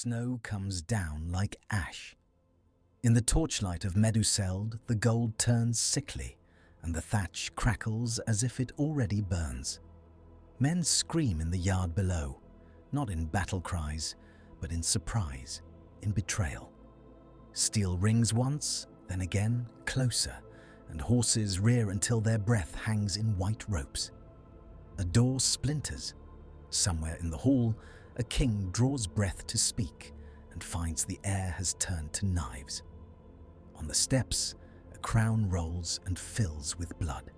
Snow comes down like ash. In the torchlight of Meduseld, the gold turns sickly, and the thatch crackles as if it already burns. Men scream in the yard below, not in battle cries, but in surprise, in betrayal. Steel rings once, then again closer, and horses rear until their breath hangs in white ropes. A door splinters. Somewhere in the hall, a king draws breath to speak and finds the air has turned to knives. On the steps, a crown rolls and fills with blood.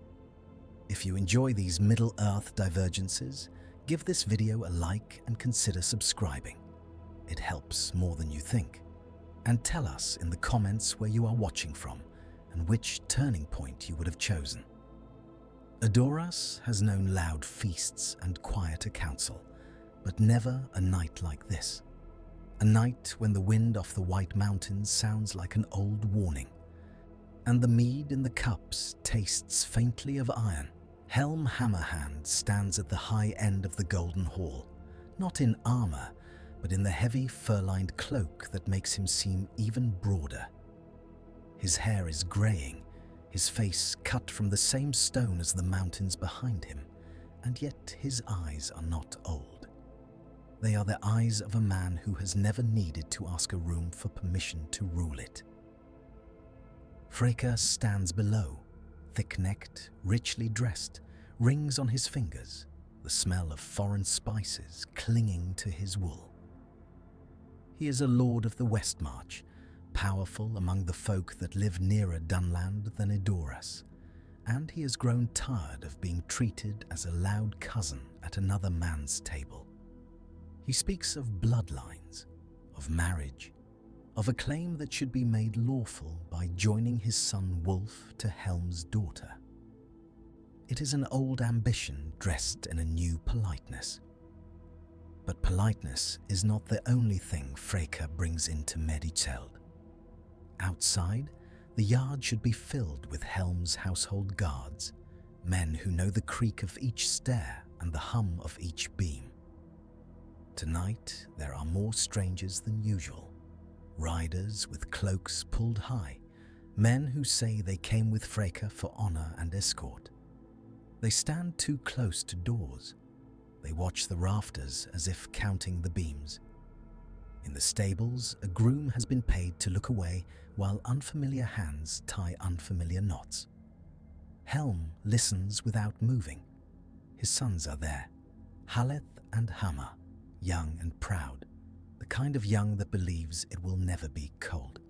If you enjoy these Middle-earth divergences, give this video a like and consider subscribing. It helps more than you think. And tell us in the comments where you are watching from and which turning point you would have chosen. Edoras has known loud feasts and quieter council, but never a night like this. A night when the wind off the White Mountains sounds like an old warning, and the mead in the cups tastes faintly of iron. Helm Hammerhand stands at the high end of the Golden Hall, not in armor, but in the heavy fur-lined cloak that makes him seem even broader. His hair is greying, his face cut from the same stone as the mountains behind him, and yet his eyes are not old. They are the eyes of a man who has never needed to ask a room for permission to rule it. Freca stands below, thick-necked, richly dressed, rings on his fingers, the smell of foreign spices clinging to his wool. He is a lord of the Westmarch, powerful among the folk that live nearer Dunland than Edoras, and he has grown tired of being treated as a loud cousin at another man's table. He speaks of bloodlines, of marriage, of a claim that should be made lawful by joining his son Wolf to Helm's daughter. It is an old ambition dressed in a new politeness. But politeness is not the only thing Freca brings into Meduseld. Outside, the yard should be filled with Helm's household guards, men who know the creak of each stair and the hum of each beam. Tonight, there are more strangers than usual. Riders with cloaks pulled high, men who say they came with Freca for honor and escort. They stand too close to doors. They watch the rafters as if counting the beams. In the stables, a groom has been paid to look away while unfamiliar hands tie unfamiliar knots. Helm listens without moving. His sons are there, Haleth and Hammer, young and proud, the kind of young that believes it will never be cold.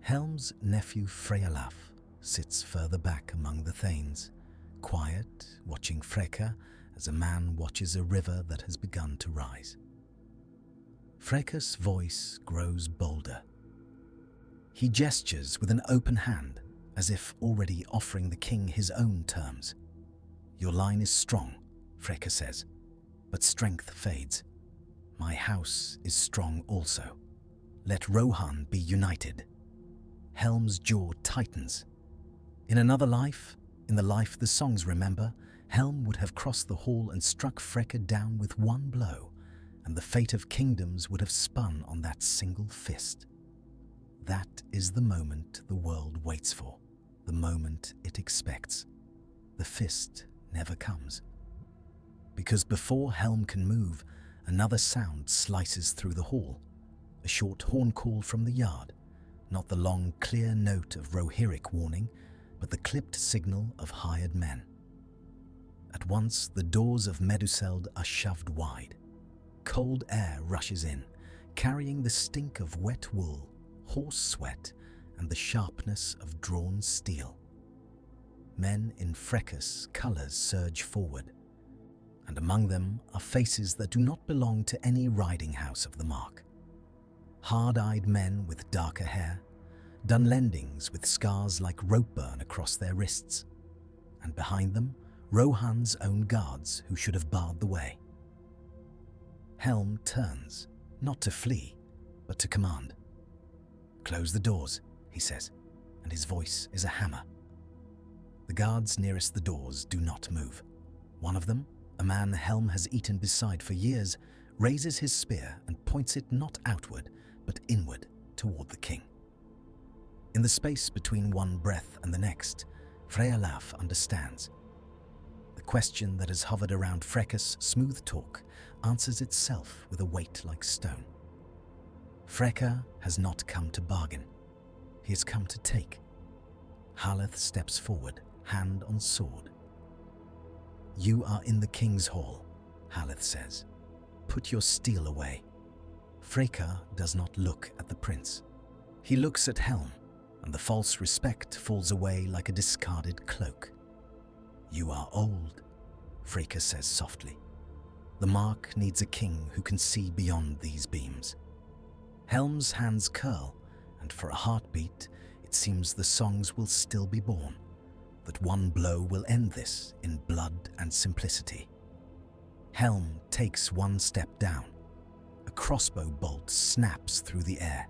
Helm's nephew Frealaf sits further back among the thanes, quiet, watching Freca as a man watches a river that has begun to rise. Freca's voice grows bolder. He gestures with an open hand, as if already offering the king his own terms. "Your line is strong," Freca says, "but strength fades. My house is strong also. Let Rohan be united." Helm's jaw tightens. In another life, in the life the songs remember, Helm would have crossed the hall and struck Freca down with one blow, and the fate of kingdoms would have spun on that single fist. That is the moment the world waits for, the moment it expects. The fist never comes. Because before Helm can move, another sound slices through the hall, a short horn call from the yard, not the long, clear note of Rohirrim warning, but the clipped signal of hired men. At once, the doors of Meduseld are shoved wide. Cold air rushes in, carrying the stink of wet wool, horse sweat, and the sharpness of drawn steel. Men in Freca's colours surge forward, and among them are faces that do not belong to any riding house of the mark. Hard-eyed men with darker hair, Dunlendings with scars like rope burn across their wrists, and behind them, Rohan's own guards who should have barred the way. Helm turns, not to flee, but to command. "Close the doors," he says, and his voice is a hammer. The guards nearest the doors do not move. One of them, a man Helm has eaten beside for years, raises his spear and points it not outward, but inward toward the king. In the space between one breath and the next, Frealaf understands. The question that has hovered around Freca's smooth talk answers itself with a weight like stone. Freca has not come to bargain. He has come to take. Haleth steps forward, hand on sword. "You are in the king's hall," Haleth says. "Put your steel away." Freca does not look at the prince. He looks at Helm, and the false respect falls away like a discarded cloak. "You are old," Freca says softly. "The mark needs a king who can see beyond these beams." Helm's hands curl, and for a heartbeat, it seems the songs will still be born, that one blow will end this in blood and simplicity. Helm takes one step down. A crossbow bolt snaps through the air.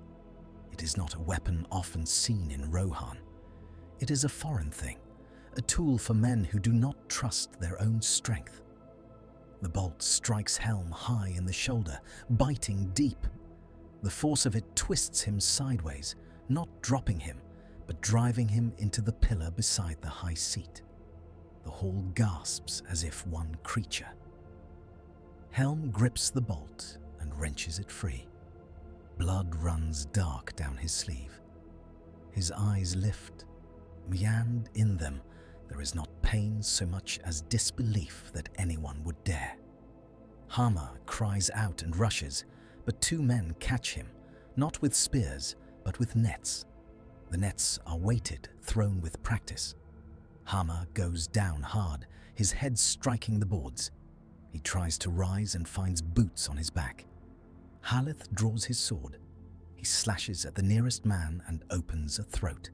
It is not a weapon often seen in Rohan. It is a foreign thing, a tool for men who do not trust their own strength. The bolt strikes Helm high in the shoulder, biting deep. The force of it twists him sideways, not dropping him, but driving him into the pillar beside the high seat. The hall gasps as if one creature. Helm grips the bolt and wrenches it free. Blood runs dark down his sleeve. His eyes lift, and in them there is not pain so much as disbelief that anyone would dare. Hammer cries out and rushes, but two men catch him, not with spears, but with nets. The nets are weighted, thrown with practice. Hammer goes down hard, his head striking the boards. He tries to rise and finds boots on his back. Haleth draws his sword. He slashes at the nearest man and opens a throat.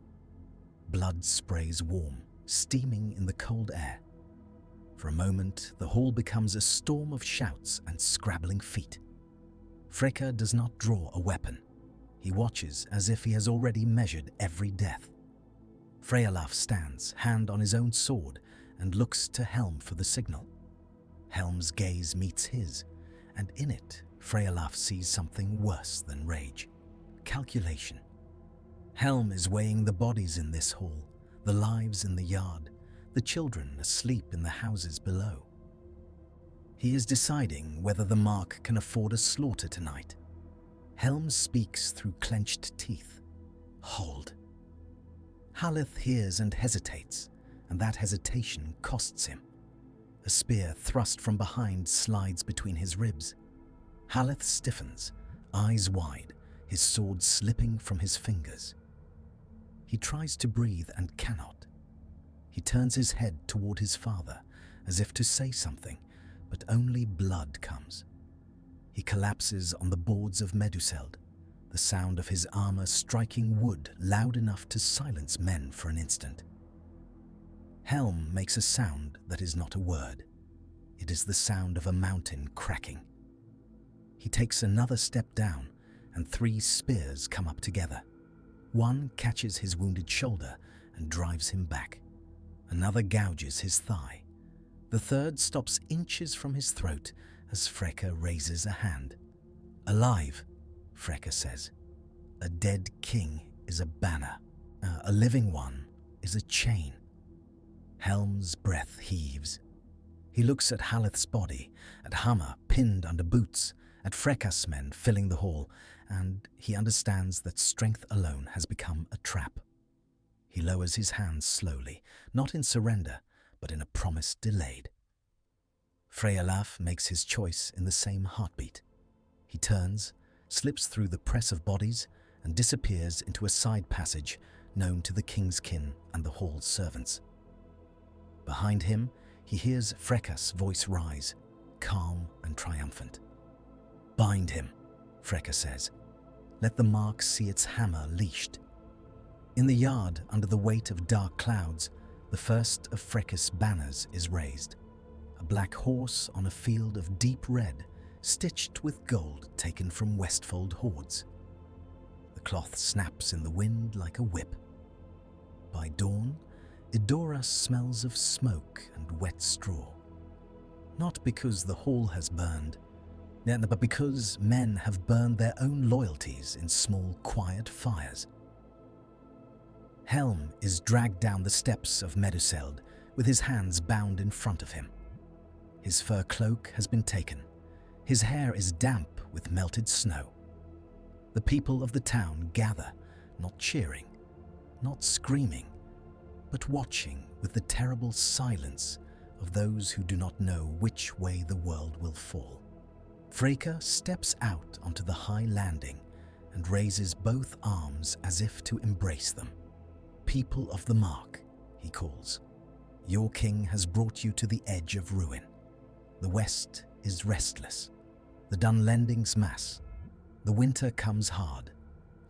Blood sprays warm, steaming in the cold air. For a moment, the hall becomes a storm of shouts and scrabbling feet. Freca does not draw a weapon. He watches as if he has already measured every death. Frealaf stands, hand on his own sword, and looks to Helm for the signal. Helm's gaze meets his, and in it, Frealaf sees something worse than rage. Calculation. Helm is weighing the bodies in this hall, the lives in the yard, the children asleep in the houses below. He is deciding whether the mark can afford a slaughter tonight. Helm speaks through clenched teeth. Hold. Haleth hears and hesitates, and that hesitation costs him. A spear thrust from behind slides between his ribs. Haleth stiffens, eyes wide, his sword slipping from his fingers. He tries to breathe and cannot. He turns his head toward his father, as if to say something, but only blood comes. He collapses on the boards of Meduseld, the sound of his armor striking wood loud enough to silence men for an instant. Helm makes a sound that is not a word. It is the sound of a mountain cracking. He takes another step down, and 3 spears come up together. One catches his wounded shoulder and drives him back. Another gouges his thigh. The third stops inches from his throat as Freca raises a hand. "Alive," Freca says. "A dead king is a banner. A living one is a chain." Helm's breath heaves. He looks at Haleth's body, at Hammer pinned under boots, at Freca's men filling the hall, and he understands that strength alone has become a trap. He lowers his hands slowly, not in surrender, but in a promise delayed. Frealaf makes his choice in the same heartbeat. He turns, slips through the press of bodies, and disappears into a side passage known to the king's kin and the hall's servants. Behind him, he hears Freca's voice rise, calm and triumphant. "Bind him," Freca says. "Let the mark see its hammer leashed." In the yard, under the weight of dark clouds, the first of Freca's banners is raised. A black horse on a field of deep red, stitched with gold taken from Westfold hoards. The cloth snaps in the wind like a whip. By dawn, Edoras smells of smoke and wet straw. Not because the hall has burned, But because men have burned their own loyalties in small, quiet fires. Helm is dragged down the steps of Meduseld with his hands bound in front of him. His fur cloak has been taken. His hair is damp with melted snow. The people of the town gather, not cheering, not screaming, but watching with the terrible silence of those who do not know which way the world will fall. Freca steps out onto the high landing and raises both arms as if to embrace them. "People of the Mark," he calls. "Your king has brought you to the edge of ruin. The West is restless. The Dunlendings mass. The winter comes hard.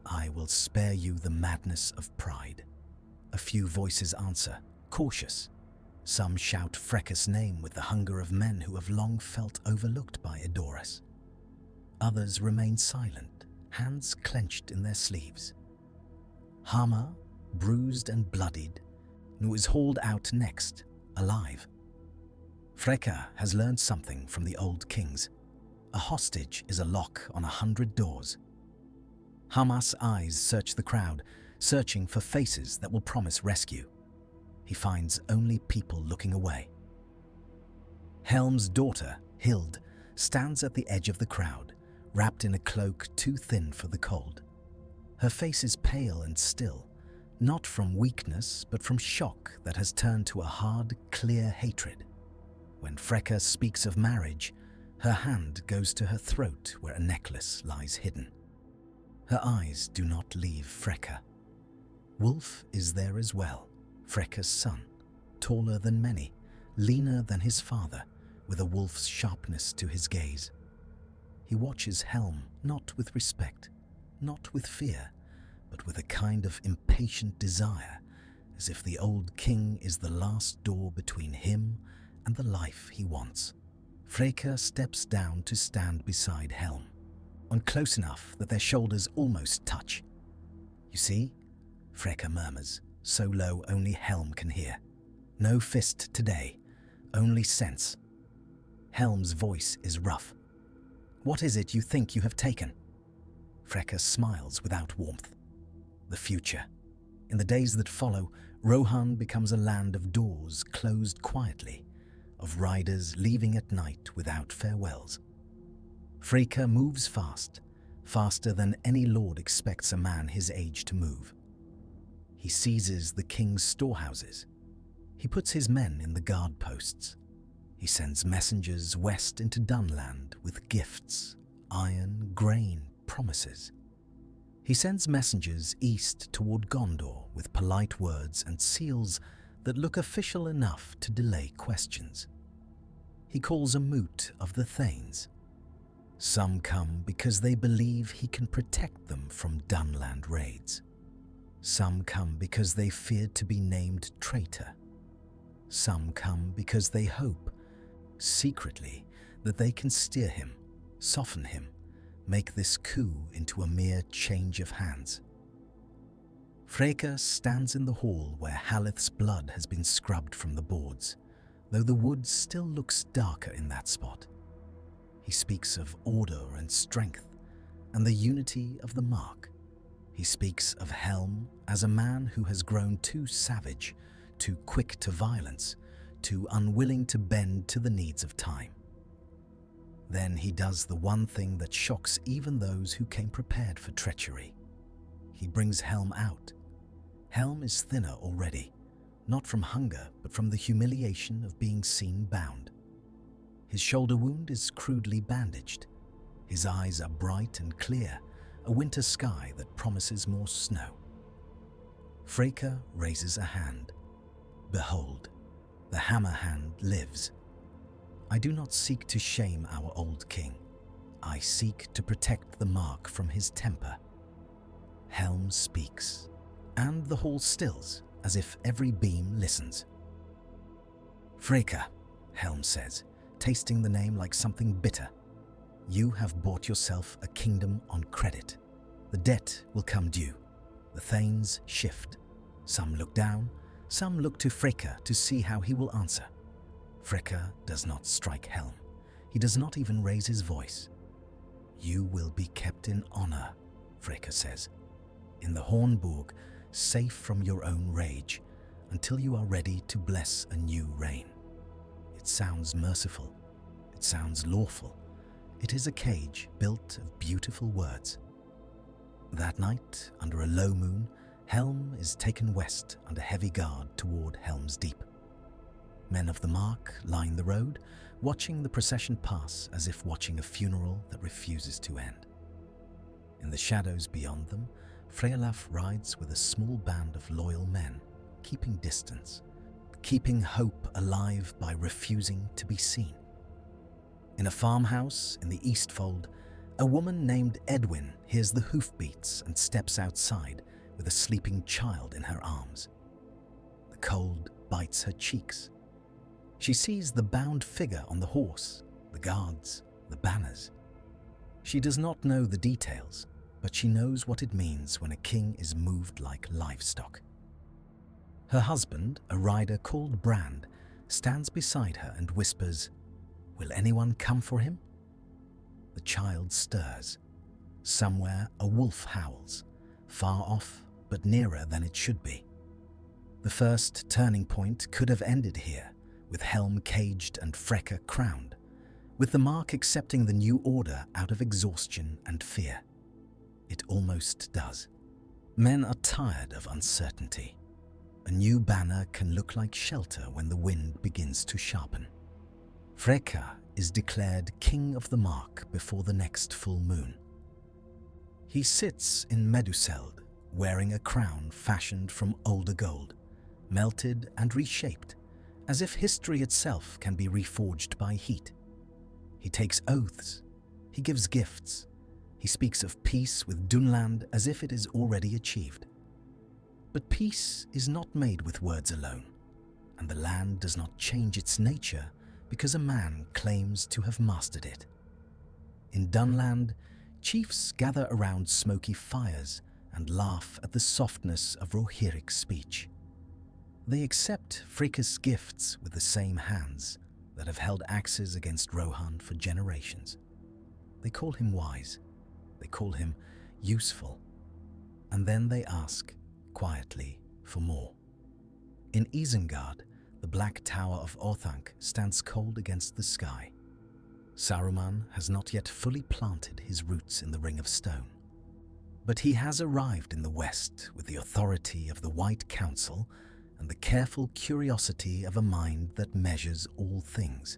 I will spare you the madness of pride." A few voices answer, cautious. Some shout Freca's name with the hunger of men who have long felt overlooked by Edoras. Others remain silent, hands clenched in their sleeves. Hama, bruised and bloodied, is hauled out next, alive. Freca has learned something from the old kings. A hostage is a lock on 100 doors. Hama's eyes search the crowd, searching for faces that will promise rescue. He finds only people looking away. Helm's daughter, Hild, stands at the edge of the crowd, wrapped in a cloak too thin for the cold. Her face is pale and still, not from weakness, but from shock that has turned to a hard, clear hatred. When Freca speaks of marriage, her hand goes to her throat where a necklace lies hidden. Her eyes do not leave Freca. Wolf is there as well, Freca's son, taller than many, leaner than his father, with a wolf's sharpness to his gaze. He watches Helm not with respect, not with fear, but with a kind of impatient desire, as if the old king is the last door between him and the life he wants. Freca steps down to stand beside Helm, on close enough that their shoulders almost touch. "You see?" Freca murmurs, so low only Helm can hear. "No fist today, only sense." Helm's voice is rough. "What is it you think you have taken?" Freca smiles without warmth. "The future. In the days that follow, Rohan becomes a land of doors closed quietly, of riders leaving at night without farewells." Freca moves fast, faster than any lord expects a man his age to move. He seizes the king's storehouses. He puts his men in the guard posts. He sends messengers west into Dunland with gifts, iron, grain, promises. He sends messengers east toward Gondor with polite words and seals that look official enough to delay questions. He calls a moot of the Thanes. Some come because they believe he can protect them from Dunland raids. Some come because they fear to be named traitor. Some come because they hope, secretly, that they can steer him, soften him, make this coup into a mere change of hands. Freca stands in the hall where Haleth's blood has been scrubbed from the boards, though the wood still looks darker in that spot. He speaks of order and strength, and the unity of the Mark. He speaks of Helm as a man who has grown too savage, too quick to violence, too unwilling to bend to the needs of time. Then he does the one thing that shocks even those who came prepared for treachery. He brings Helm out. Helm is thinner already, not from hunger, but from the humiliation of being seen bound. His shoulder wound is crudely bandaged. His eyes are bright and clear, a winter sky that promises more snow. Freca raises a hand. "Behold, the Hammerhand lives. I do not seek to shame our old king. I seek to protect the Mark from his temper." Helm speaks, and the hall stills as if every beam listens. "Freca," Helm says, tasting the name like something bitter. "You have bought yourself a kingdom on credit. The debt will come due. The Thanes shift. Some look down, some look to Freca to see how he will answer. Freca does not strike Helm. He does not even raise his voice. You will be kept in honor, Freca says, in the Hornburg, safe from your own rage, until you are ready to bless a new reign. It sounds merciful. It sounds lawful. It is a cage built of beautiful words. That night, under a low moon, Helm is taken west under heavy guard toward Helm's Deep. Men of the Mark line the road, watching the procession pass as if watching a funeral that refuses to end. In the shadows beyond them, Freolaf rides with a small band of loyal men, keeping distance, keeping hope alive by refusing to be seen. In a farmhouse in the Eastfold, a woman named Edwin hears the hoofbeats and steps outside with a sleeping child in her arms. The cold bites her cheeks. She sees the bound figure on the horse, the guards, the banners. She does not know the details, but she knows what it means when a king is moved like livestock. Her husband, a rider called Brand, stands beside her and whispers, "Will anyone come for him?" The child stirs. Somewhere a wolf howls, far off but nearer than it should be. The first turning point could have ended here, with Helm caged and Freca crowned, with the Mark accepting the new order out of exhaustion and fear. It almost does. Men are tired of uncertainty. A new banner can look like shelter when the wind begins to sharpen. Freca is declared King of the Mark before the next full moon. He sits in Meduseld, wearing a crown fashioned from older gold, melted and reshaped, as if history itself can be reforged by heat. He takes oaths. He gives gifts. He speaks of peace with Dunland as if it is already achieved. But peace is not made with words alone, and the land does not change its nature because a man claims to have mastered it. In Dunland, chiefs gather around smoky fires and laugh at the softness of Rohirrim's speech. They accept Freca's gifts with the same hands that have held axes against Rohan for generations. They call him wise. They call him useful. And then they ask, quietly, for more. In Isengard, the black tower of Orthanc stands cold against the sky. Saruman has not yet fully planted his roots in the Ring of Stone. But he has arrived in the west with the authority of the White Council and the careful curiosity of a mind that measures all things.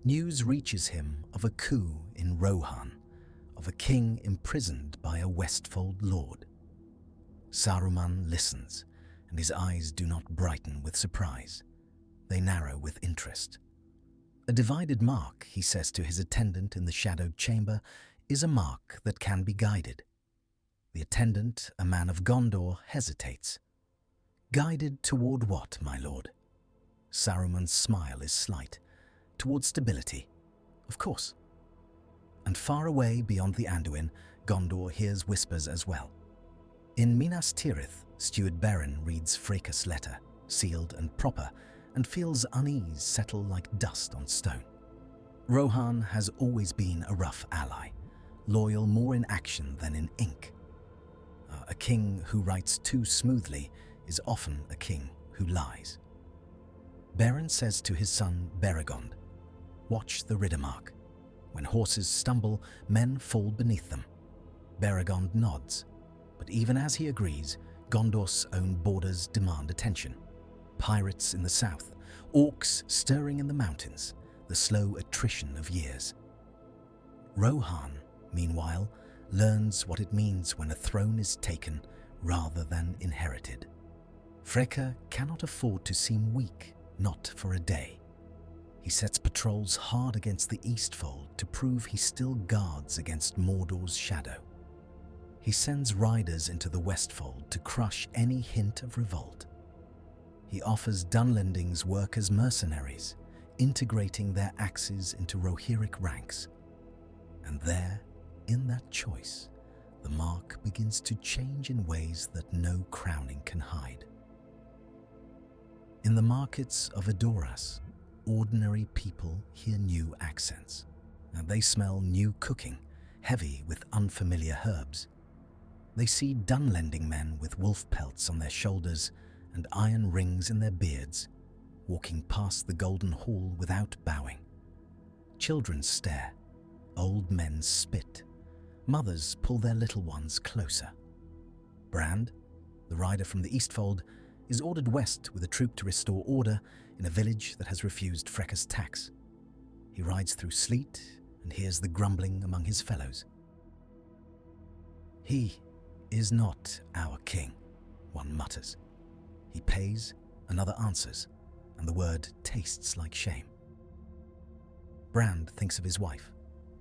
News reaches him of a coup in Rohan, of a king imprisoned by a Westfold lord. Saruman listens, and his eyes do not brighten with surprise. They narrow with interest. A divided mark, he says to his attendant in the shadowed chamber, is a mark that can be guided. The attendant, a man of Gondor, hesitates. Guided toward what, my lord? Saruman's smile is slight. Toward stability, of course. And far away beyond the Anduin, Gondor hears whispers as well. In Minas Tirith, Steward Beren reads Freca's letter, sealed and proper, and feels unease settle like dust on stone. Rohan has always been a rough ally, loyal more in action than in ink. A king who writes too smoothly is often a king who lies. Beren says to his son Beregond, "Watch the Riddermark. When horses stumble, men fall beneath them." Beregond nods, but even as he agrees, Gondor's own borders demand attention. Pirates in the south, orcs stirring in the mountains, the slow attrition of years. Rohan, meanwhile, learns what it means when a throne is taken rather than inherited. Freca cannot afford to seem weak, not for a day. He sets patrols hard against the Eastfold to prove he still guards against Mordor's shadow. He sends riders into the Westfold to crush any hint of revolt. He offers Dunlendings work as mercenaries, integrating their axes into Rohirric ranks. And there, in that choice, the mark begins to change in ways that no crowning can hide. In the markets of Edoras, ordinary people hear new accents, and they smell new cooking, heavy with unfamiliar herbs. They see Dunlending men with wolf pelts on their shoulders and iron rings in their beards, walking past the golden hall without bowing. Children stare, old men spit, mothers pull their little ones closer. Brand, the rider from the Eastfold, is ordered west with a troop to restore order in a village that has refused Freca's tax. He rides through sleet and hears the grumbling among his fellows. "He is not our king," one mutters. He pays, another answers, and the word tastes like shame. Brand thinks of his wife,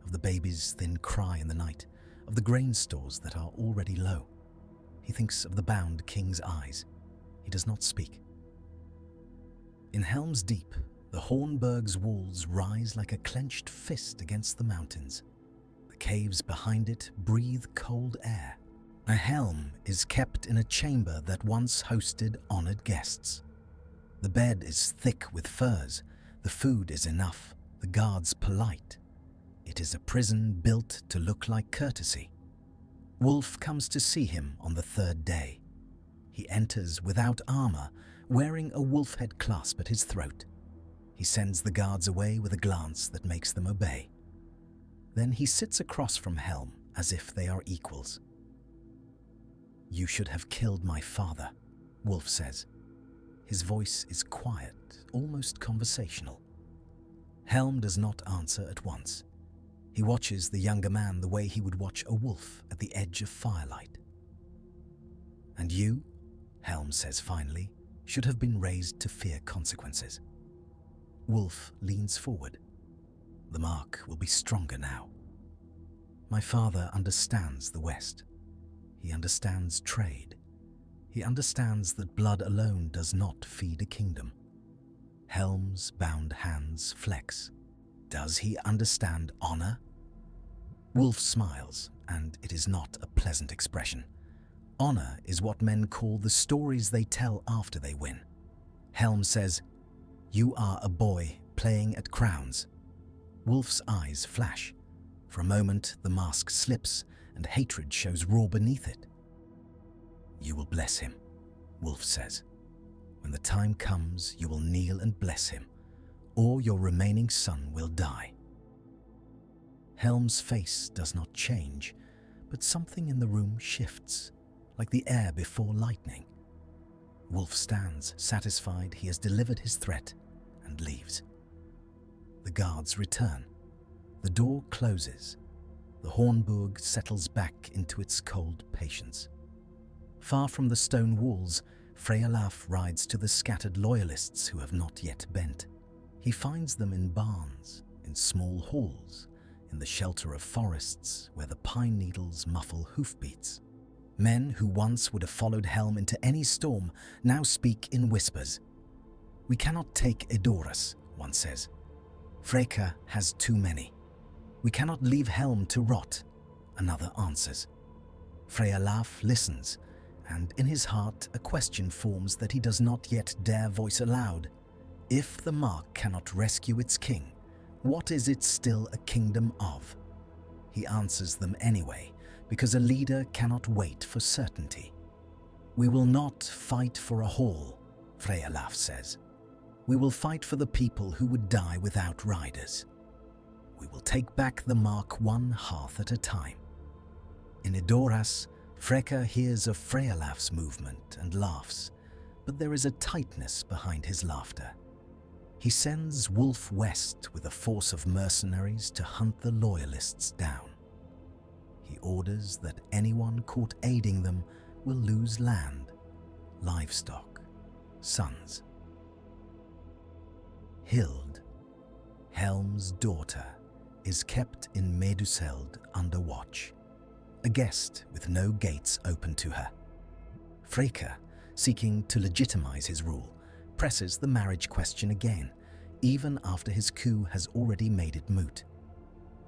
of the baby's thin cry in the night, of the grain stores that are already low. He thinks of the bound king's eyes. He does not speak. In Helm's Deep, the Hornburg's walls rise like a clenched fist against the mountains. The caves behind it breathe cold air. A helm is kept in a chamber that once hosted honored guests. The bed is thick with furs, the food is enough, the guards polite. It is a prison built to look like courtesy. Wolf comes to see him on the third day. He enters without armor, wearing a wolf head clasp at his throat. He sends the guards away with a glance that makes them obey. Then he sits across from Helm as if they are equals. "You should have killed my father," Wolf says. His voice is quiet, almost conversational. Helm does not answer at once. He watches the younger man the way he would watch a wolf at the edge of firelight. "And you," Helm says finally, "should have been raised to fear consequences." Wolf leans forward. "The mark will be stronger now. My father understands the West. He understands trade. He understands that blood alone does not feed a kingdom." Helm's bound hands flex. Does he understand honor? Wolf smiles, and it is not a pleasant expression. Honor is what men call the stories they tell after they win. Helm says, "You are a boy playing at crowns." Wolf's eyes flash. For a moment, the mask slips, and hatred shows raw beneath it. "You will bless him," Wolf says. "When the time comes, you will kneel and bless him, or your remaining son will die." Helm's face does not change, but something in the room shifts, like the air before lightning. Wolf stands, satisfied he has delivered his threat, and leaves. The guards return. The door closes. The Hornburg settles back into its cold patience. Far from the stone walls, Frealaf rides to the scattered loyalists who have not yet bent. He finds them in barns, in small halls, in the shelter of forests where the pine needles muffle hoofbeats. Men who once would have followed Helm into any storm now speak in whispers. "We cannot take Edoras," one says. "Freca has too many. We cannot leave Helm to rot," another answers. Frealaf listens, and in his heart a question forms that he does not yet dare voice aloud. If the mark cannot rescue its king, what is it still a kingdom of? He answers them anyway, because a leader cannot wait for certainty. "We will not fight for a hall," Frealaf says. "We will fight for the people who would die without riders. We will take back the mark one hearth at a time." In Edoras, Freca hears of Frealaf's movement and laughs, but there is a tightness behind his laughter. He sends Wolf west with a force of mercenaries to hunt the loyalists down. He orders that anyone caught aiding them will lose land, livestock, sons. Hild, Helm's daughter, is kept in Meduseld under watch, a guest with no gates open to her. Freca, seeking to legitimize his rule, presses the marriage question again, even after his coup has already made it moot.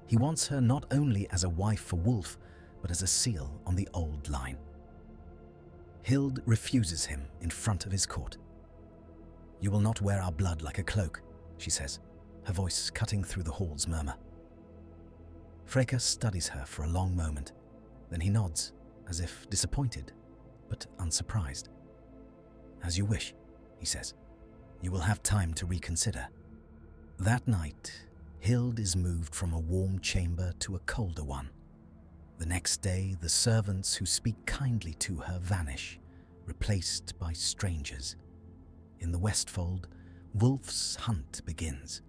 He wants her not only as a wife for Wolf, but as a seal on the old line. Hild refuses him in front of his court. "You will not wear our blood like a cloak," she says, her voice cutting through the hall's murmur. Freca studies her for a long moment. Then he nods, as if disappointed, but unsurprised. "As you wish," he says. "You will have time to reconsider." That night, Hild is moved from a warm chamber to a colder one. The next day, the servants who speak kindly to her vanish, replaced by strangers. In the Westfold, Wulf's hunt begins.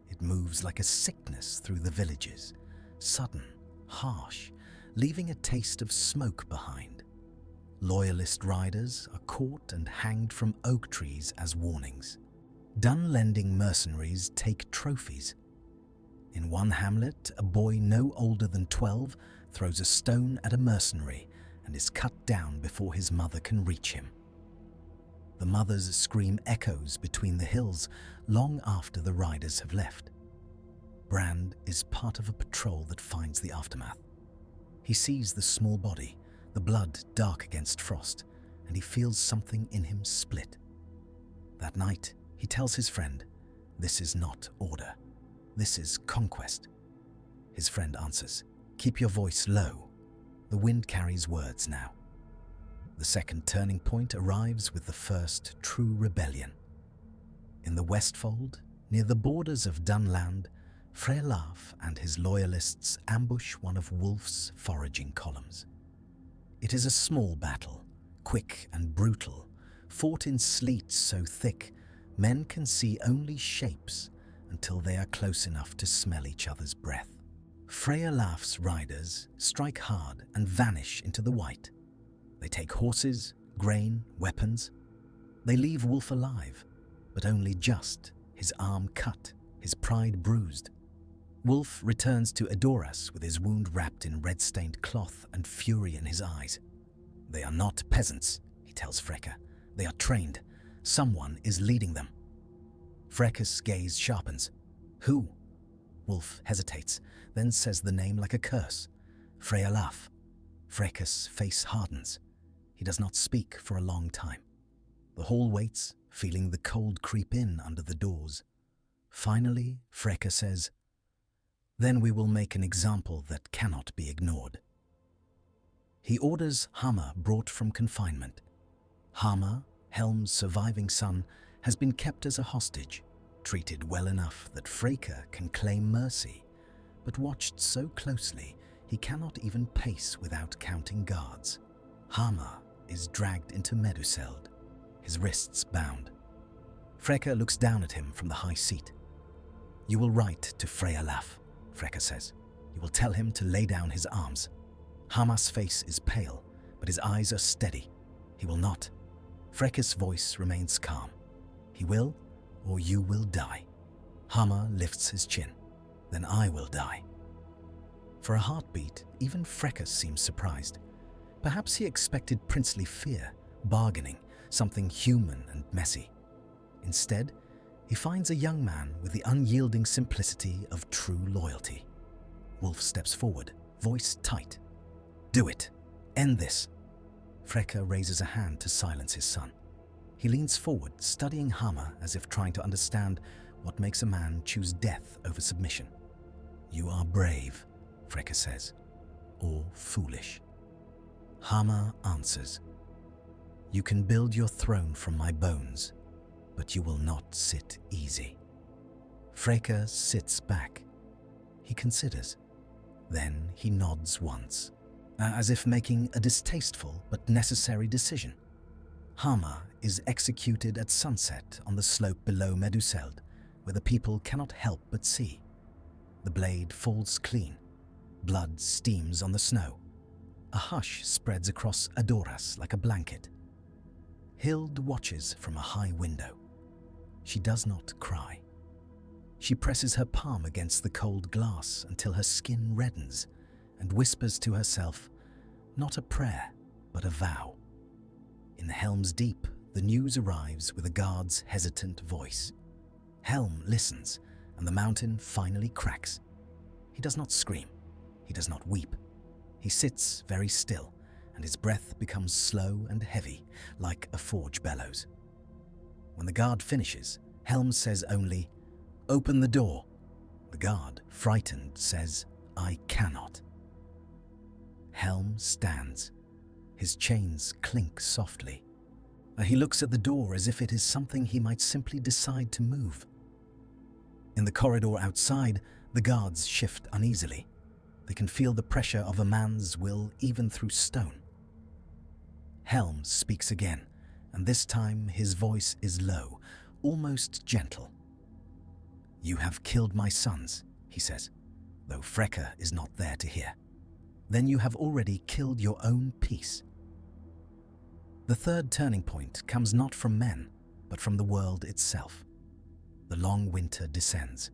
It moves like a sickness through the villages, sudden, harsh, leaving a taste of smoke behind. Loyalist riders are caught and hanged from oak trees as warnings. Dunlending mercenaries take trophies. In one hamlet, a boy no older than 12 throws a stone at a mercenary and is cut down before his mother can reach him. The mother's scream echoes between the hills long after the riders have left. Brand is part of a patrol that finds the aftermath. He sees the small body, the blood dark against frost, and he feels something in him split. That night, he tells his friend, "This is not order. This is conquest." His friend answers, "Keep your voice low. The wind carries words now." The second turning point arrives with the first true rebellion. In the Westfold, near the borders of Dunland, Frealaf and his loyalists ambush one of Wulf's foraging columns. It is a small battle, quick and brutal, fought in sleet so thick men can see only shapes until they are close enough to smell each other's breath. Frealaf's riders strike hard and vanish into the white. They take horses, grain, weapons. They leave Wulf alive, but only just, his arm cut, his pride bruised. Wulf returns to Edoras with his wound wrapped in red-stained cloth and fury in his eyes. "They are not peasants," he tells Freca. "They are trained. Someone is leading them." Freca's gaze sharpens. "Who?" Wulf hesitates, then says the name like a curse. "Frealaf." Freca's face hardens. He does not speak for a long time. The hall waits, feeling the cold creep in under the doors. Finally, Freca says, "Then we will make an example that cannot be ignored." He orders Hammer brought from confinement. Hammer, Helm's surviving son, has been kept as a hostage, treated well enough that Freca can claim mercy, but watched so closely he cannot even pace without counting guards. Hammer is dragged into Meduseld, his wrists bound. Freca looks down at him from the high seat. "You will write to Frealaf," Freca says. "You will tell him to lay down his arms." Hammer's face is pale, but his eyes are steady. He will not. Freca's voice remains calm. "He will, or you will die." Hammer lifts his chin. "Then I will die." For a heartbeat, even Freca seems surprised. Perhaps he expected princely fear, bargaining, something human and messy. Instead, he finds a young man with the unyielding simplicity of true loyalty. Wulf steps forward, voice tight. "Do it. End this." Freca raises a hand to silence his son. He leans forward, studying Hammer as if trying to understand what makes a man choose death over submission. "You are brave," Freca says, "or foolish." Hammer answers, "You can build your throne from my bones, but you will not sit easy." Freca sits back. He considers. Then he nods once, as if making a distasteful but necessary decision. Hammer is executed at sunset on the slope below Meduseld, where the people cannot help but see. The blade falls clean. Blood steams on the snow. A hush spreads across Edoras like a blanket. Hild watches from a high window. She does not cry. She presses her palm against the cold glass until her skin reddens and whispers to herself, not a prayer, but a vow. In the Helm's Deep, the news arrives with a guard's hesitant voice. Helm listens, and the mountain finally cracks. He does not scream. He does not weep. He sits very still, and his breath becomes slow and heavy, like a forge bellows. When the guard finishes, Helm says only, "Open the door." The guard, frightened, says, I cannot. Helm stands. His chains clink softly. He looks at the door as if it is something he might simply decide to move. In the corridor outside, the guards shift uneasily. They can feel the pressure of a man's will even through stone. Helm speaks again, and this time his voice is low, almost gentle. "You have killed my sons," he says, though Freca is not there to hear. "Then you have already killed your own peace." The third turning point comes not from men, but from the world itself. The long winter descends.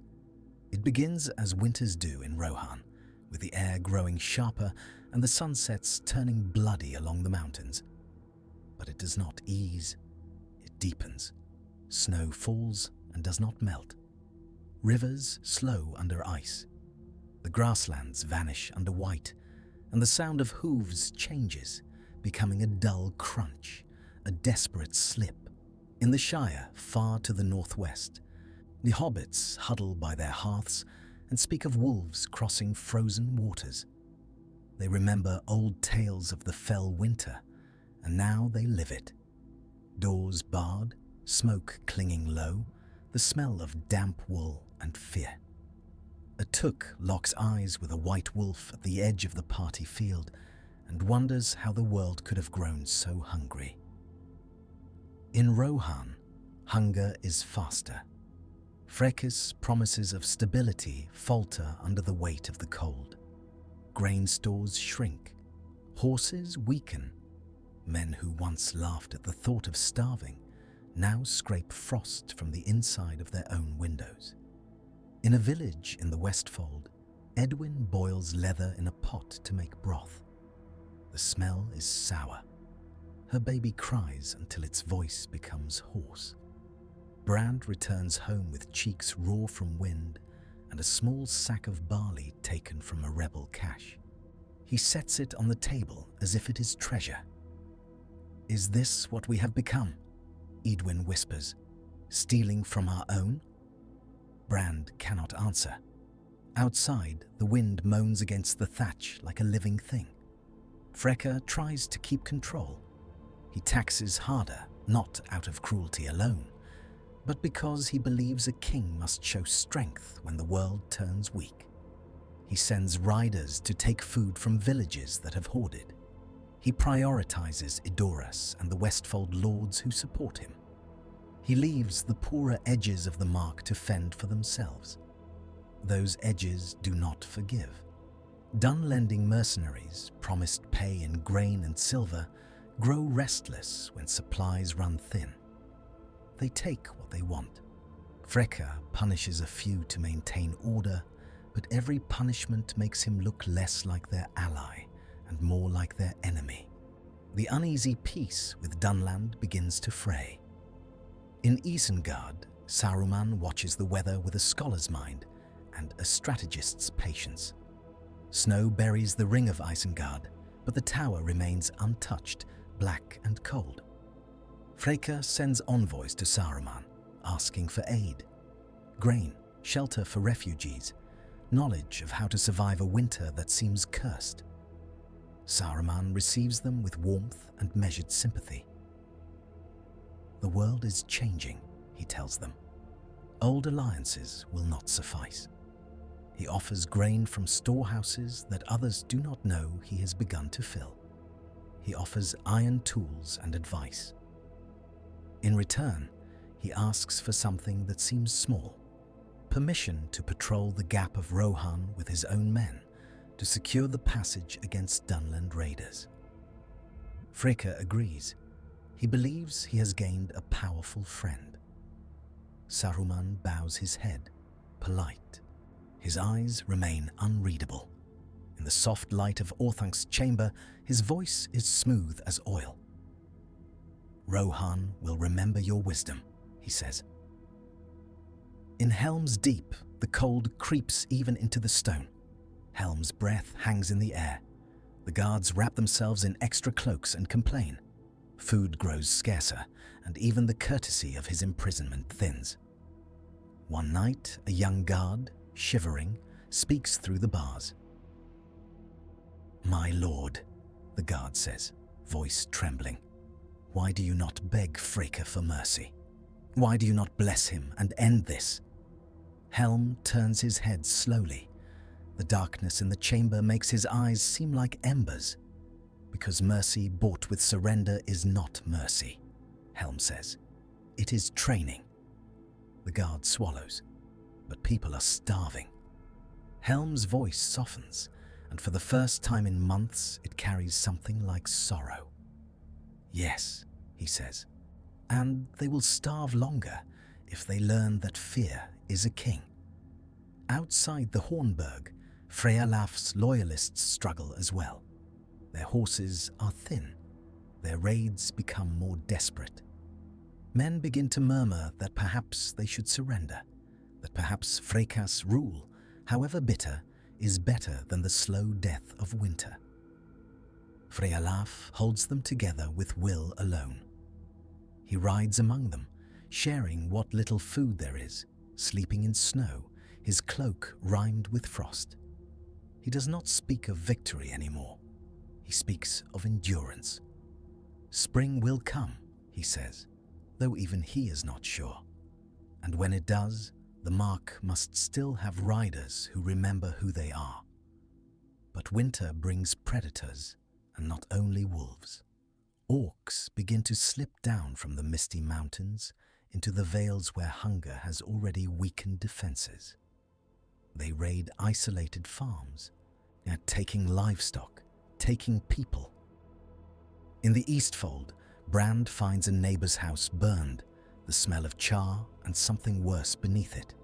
It begins as winters do in Rohan, with the air growing sharper and the sunsets turning bloody along the mountains. But it does not ease, it deepens. Snow falls and does not melt. Rivers slow under ice. The grasslands vanish under white, and the sound of hooves changes, becoming a dull crunch, a desperate slip. In the Shire, far to the northwest, the hobbits huddle by their hearths and speak of wolves crossing frozen waters. They remember old tales of the fell winter, and now they live it. Doors barred, smoke clinging low, the smell of damp wool and fear. A Took locks eyes with a white wolf at the edge of the party field and wonders how the world could have grown so hungry. In Rohan, hunger is faster. Freca's promises of stability falter under the weight of the cold. Grain stores shrink. Horses weaken. Men who once laughed at the thought of starving now scrape frost from the inside of their own windows. In a village in the Westfold, Edwin boils leather in a pot to make broth. The smell is sour. Her baby cries until its voice becomes hoarse. Brand returns home with cheeks raw from wind and a small sack of barley taken from a rebel cache. He sets it on the table as if it is treasure. "Is this what we have become?" Edwin whispers. "Stealing from our own?" Brand cannot answer. Outside, the wind moans against the thatch like a living thing. Freca tries to keep control. He taxes harder, not out of cruelty alone, but because he believes a king must show strength when the world turns weak. He sends riders to take food from villages that have hoarded. He prioritizes Edoras and the Westfold lords who support him. He leaves the poorer edges of the mark to fend for themselves. Those edges do not forgive. Dunlending mercenaries, promised pay in grain and silver, grow restless when supplies run thin. They take what they want. Freca punishes a few to maintain order, but every punishment makes him look less like their ally and more like their enemy. The uneasy peace with Dunland begins to fray. In Isengard, Saruman watches the weather with a scholar's mind and a strategist's patience. Snow buries the ring of Isengard, but the tower remains untouched, black and cold. Freca sends envoys to Saruman, asking for aid. Grain, shelter for refugees, knowledge of how to survive a winter that seems cursed. Saruman receives them with warmth and measured sympathy. The world is changing, he tells them. Old alliances will not suffice. He offers grain from storehouses that others do not know he has begun to fill. He offers iron tools and advice. In return, he asks for something that seems small: permission to patrol the Gap of Rohan with his own men to secure the passage against Dunland raiders. Freca agrees. He believes he has gained a powerful friend. Saruman bows his head, polite. His eyes remain unreadable. In the soft light of Orthunk's chamber, his voice is smooth as oil. "Rohan will remember your wisdom," he says. In Helm's Deep, the cold creeps even into the stone. Helm's breath hangs in the air. The guards wrap themselves in extra cloaks and complain. Food grows scarcer, and even the courtesy of his imprisonment thins. One night, a young guard, shivering, speaks through the bars. "My lord," the guard says, voice trembling, "why do you not beg Freca for mercy? Why do you not bless him and end this?" Helm turns his head slowly. The darkness in the chamber makes his eyes seem like embers. "Because mercy bought with surrender is not mercy," Helm says. "It is training." The guard swallows, but people are starving. Helm's voice softens, and for the first time in months it carries something like sorrow. "Yes," he says, "and they will starve longer if they learn that fear is a king." Outside the Hornburg, Frealaf's loyalists struggle as well. Their horses are thin. Their raids become more desperate. Men begin to murmur that perhaps they should surrender, that perhaps Freca's rule, however bitter, is better than the slow death of winter. Frealaf holds them together with will alone. He rides among them, sharing what little food there is, sleeping in snow, his cloak rimed with frost. He does not speak of victory anymore. He speaks of endurance. "Spring will come," he says, though even he is not sure. And when it does, the mark must still have riders who remember who they are. But winter brings predators, and not only wolves. Orcs begin to slip down from the misty mountains into the vales where hunger has already weakened defenses. They raid isolated farms, yet taking livestock, taking people. In the Eastfold, Brand finds a neighbor's house burned, the smell of char and something worse beneath it.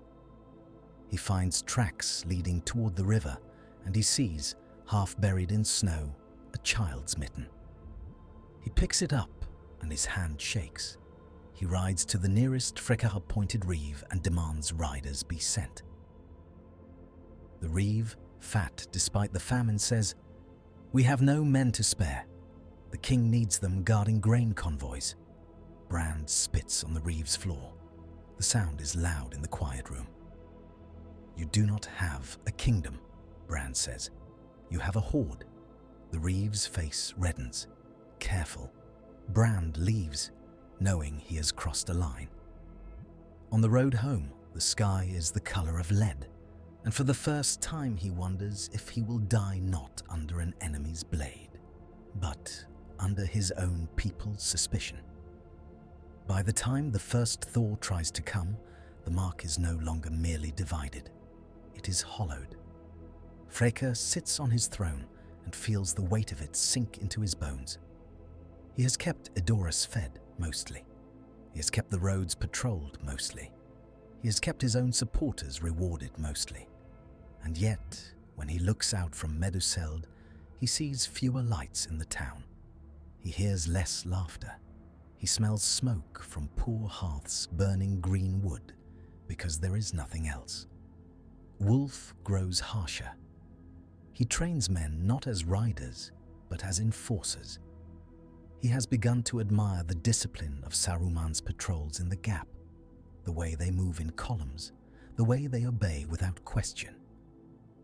He finds tracks leading toward the river, and he sees, half buried in snow, a child's mitten. He picks it up, and his hand shakes. He rides to the nearest Freca-appointed reeve and demands riders be sent. The reeve, fat despite the famine, says, "We have no men to spare. The king needs them guarding grain convoys." Brand spits on the reeve's floor. The sound is loud in the quiet room. "You do not have a kingdom," Brand says. "You have a horde." The reeve's face reddens. Careful, Brand leaves, knowing he has crossed a line. On the road home, the sky is the color of lead, and for the first time he wonders if he will die not under an enemy's blade, but under his own people's suspicion. By the time the first thaw tries to come, the mark is no longer merely divided. It is hollowed. Freca sits on his throne and feels the weight of it sink into his bones. He has kept Edoras fed, mostly. He has kept the roads patrolled, mostly. He has kept his own supporters rewarded, mostly. And yet, when he looks out from Meduseld, he sees fewer lights in the town. He hears less laughter. He smells smoke from poor hearths burning green wood, because there is nothing else. Wolf grows harsher. He trains men not as riders, but as enforcers. He has begun to admire the discipline of Saruman's patrols in the Gap, the way they move in columns, the way they obey without question.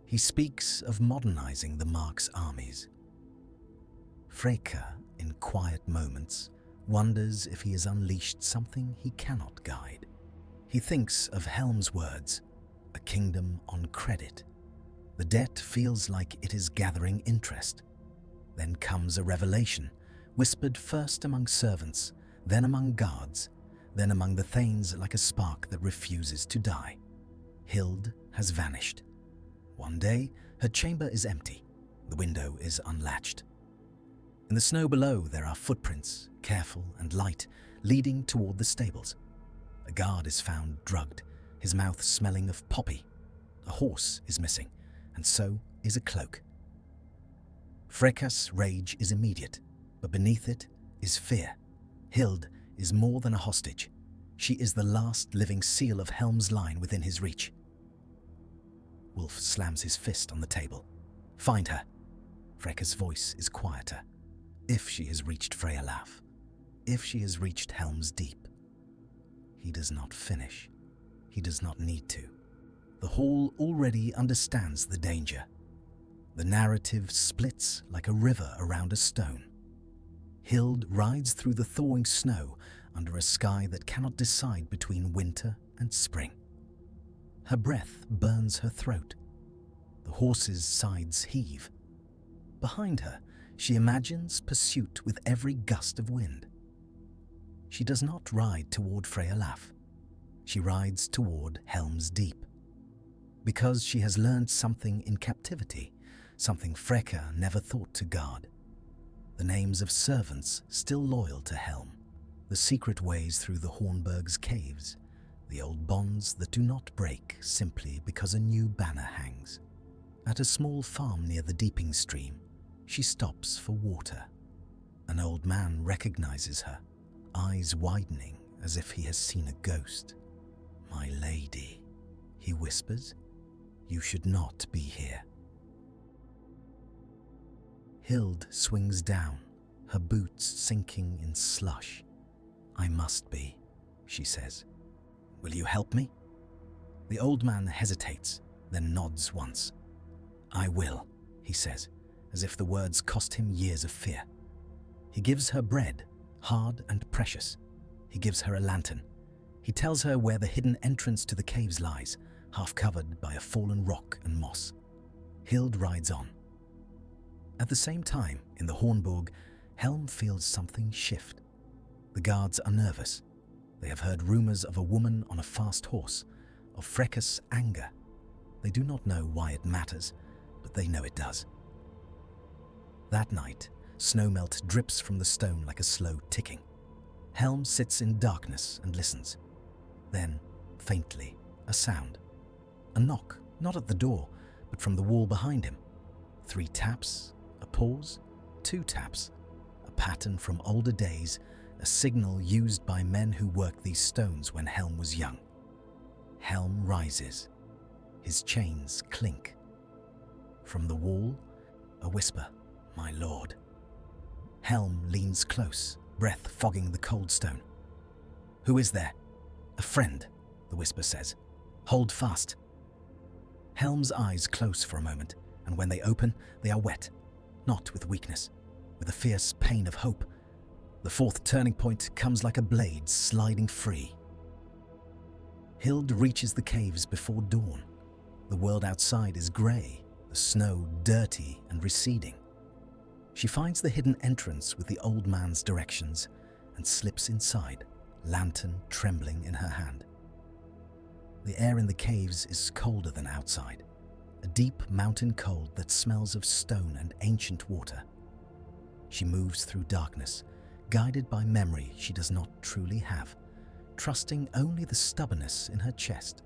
He speaks of modernizing the Mark's armies. Freca, in quiet moments, wonders if he has unleashed something he cannot guide. He thinks of Helm's words, "a kingdom on credit." The debt feels like it is gathering interest. Then comes a revelation, whispered first among servants, then among guards, then among the thanes like a spark that refuses to die. Hild has vanished. One day, her chamber is empty. The window is unlatched. In the snow below, there are footprints, careful and light, leading toward the stables. A guard is found drugged, his mouth smelling of poppy. A horse is missing, and so is a cloak. Freca's rage is immediate, but beneath it is fear. Hild is more than a hostage. She is the last living seal of Helm's line within his reach. Wolf slams his fist on the table. "Find her." Freca's voice is quieter. If she has reached Frealaf, if she has reached Helm's Deep. He does not finish. He does not need to. The hall already understands the danger. The narrative splits like a river around a stone. Hild rides through the thawing snow under a sky that cannot decide between winter and spring. Her breath burns her throat. The horse's sides heave. Behind her, she imagines pursuit with every gust of wind. She does not ride toward Frealaf. She rides toward Helm's Deep. Because she has learned something in captivity, something Freca never thought to guard. The names of servants still loyal to Helm, the secret ways through the Hornburg's caves, the old bonds that do not break simply because a new banner hangs. At a small farm near the Deeping Stream, she stops for water. An old man recognizes her, eyes widening as if he has seen a ghost. "My lady," he whispers, "you should not be here." Hild swings down, her boots sinking in slush. "I must be," she says. "Will you help me?" The old man hesitates, then nods once. "I will," he says, as if the words cost him years of fear. He gives her bread, hard and precious. He gives her a lantern. He tells her where the hidden entrance to the caves lies, half covered by a fallen rock and moss. Hild rides on. At the same time, in the Hornburg, Helm feels something shift. The guards are nervous. They have heard rumors of a woman on a fast horse, of Freca's anger. They do not know why it matters, but they know it does. That night, snowmelt drips from the stone like a slow ticking. Helm sits in darkness and listens. Then, faintly, a sound. A knock, not at the door, but from the wall behind him. 3 taps, a pause, 2 taps. A pattern from older days, a signal used by men who worked these stones when Helm was young. Helm rises. His chains clink. From the wall, a whisper, "My lord." Helm leans close, breath fogging the cold stone. "Who is there?" "A friend," the whisper says. "Hold fast." Helm's eyes close for a moment, and when they open, they are wet, not with weakness, with a fierce pain of hope. The 4th turning point comes like a blade sliding free. Hild reaches the caves before dawn. The world outside is grey, the snow dirty and receding. She finds the hidden entrance with the old man's directions and slips inside, lantern trembling in her hand. The air in the caves is colder than outside, a deep mountain cold that smells of stone and ancient water. She moves through darkness, guided by memory she does not truly have, trusting only the stubbornness in her chest.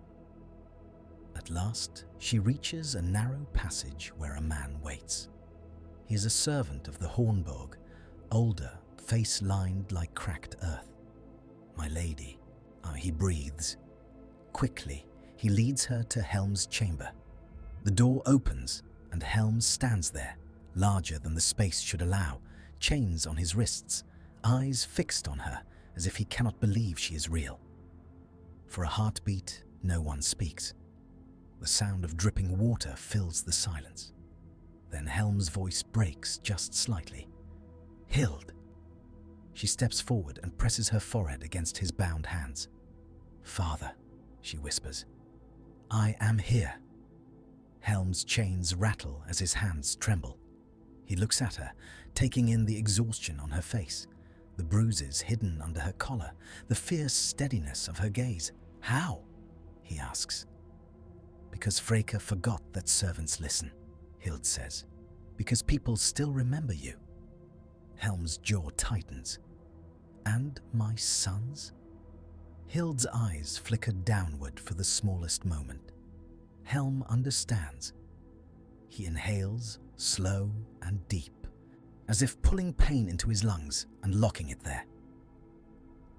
At last, she reaches a narrow passage where a man waits. He is a servant of the Hornburg, older, face lined like cracked earth. "My lady," he breathes. Quickly, he leads her to Helm's chamber. The door opens, and Helm stands there, larger than the space should allow, chains on his wrists, eyes fixed on her as if he cannot believe she is real. For a heartbeat, no one speaks. The sound of dripping water fills the silence. Then Helm's voice breaks just slightly. "Hild!" She steps forward and presses her forehead against his bound hands. "Father," she whispers, "I am here." Helm's chains rattle as his hands tremble. He looks at her, taking in the exhaustion on her face, the bruises hidden under her collar, the fierce steadiness of her gaze. "How?" he asks. "Because Freca forgot that servants listen," Hild says. "Because people still remember you." Helm's jaw tightens. "And my sons?" Hild's eyes flicker downward for the smallest moment. Helm understands. He inhales, slow and deep, as if pulling pain into his lungs and locking it there.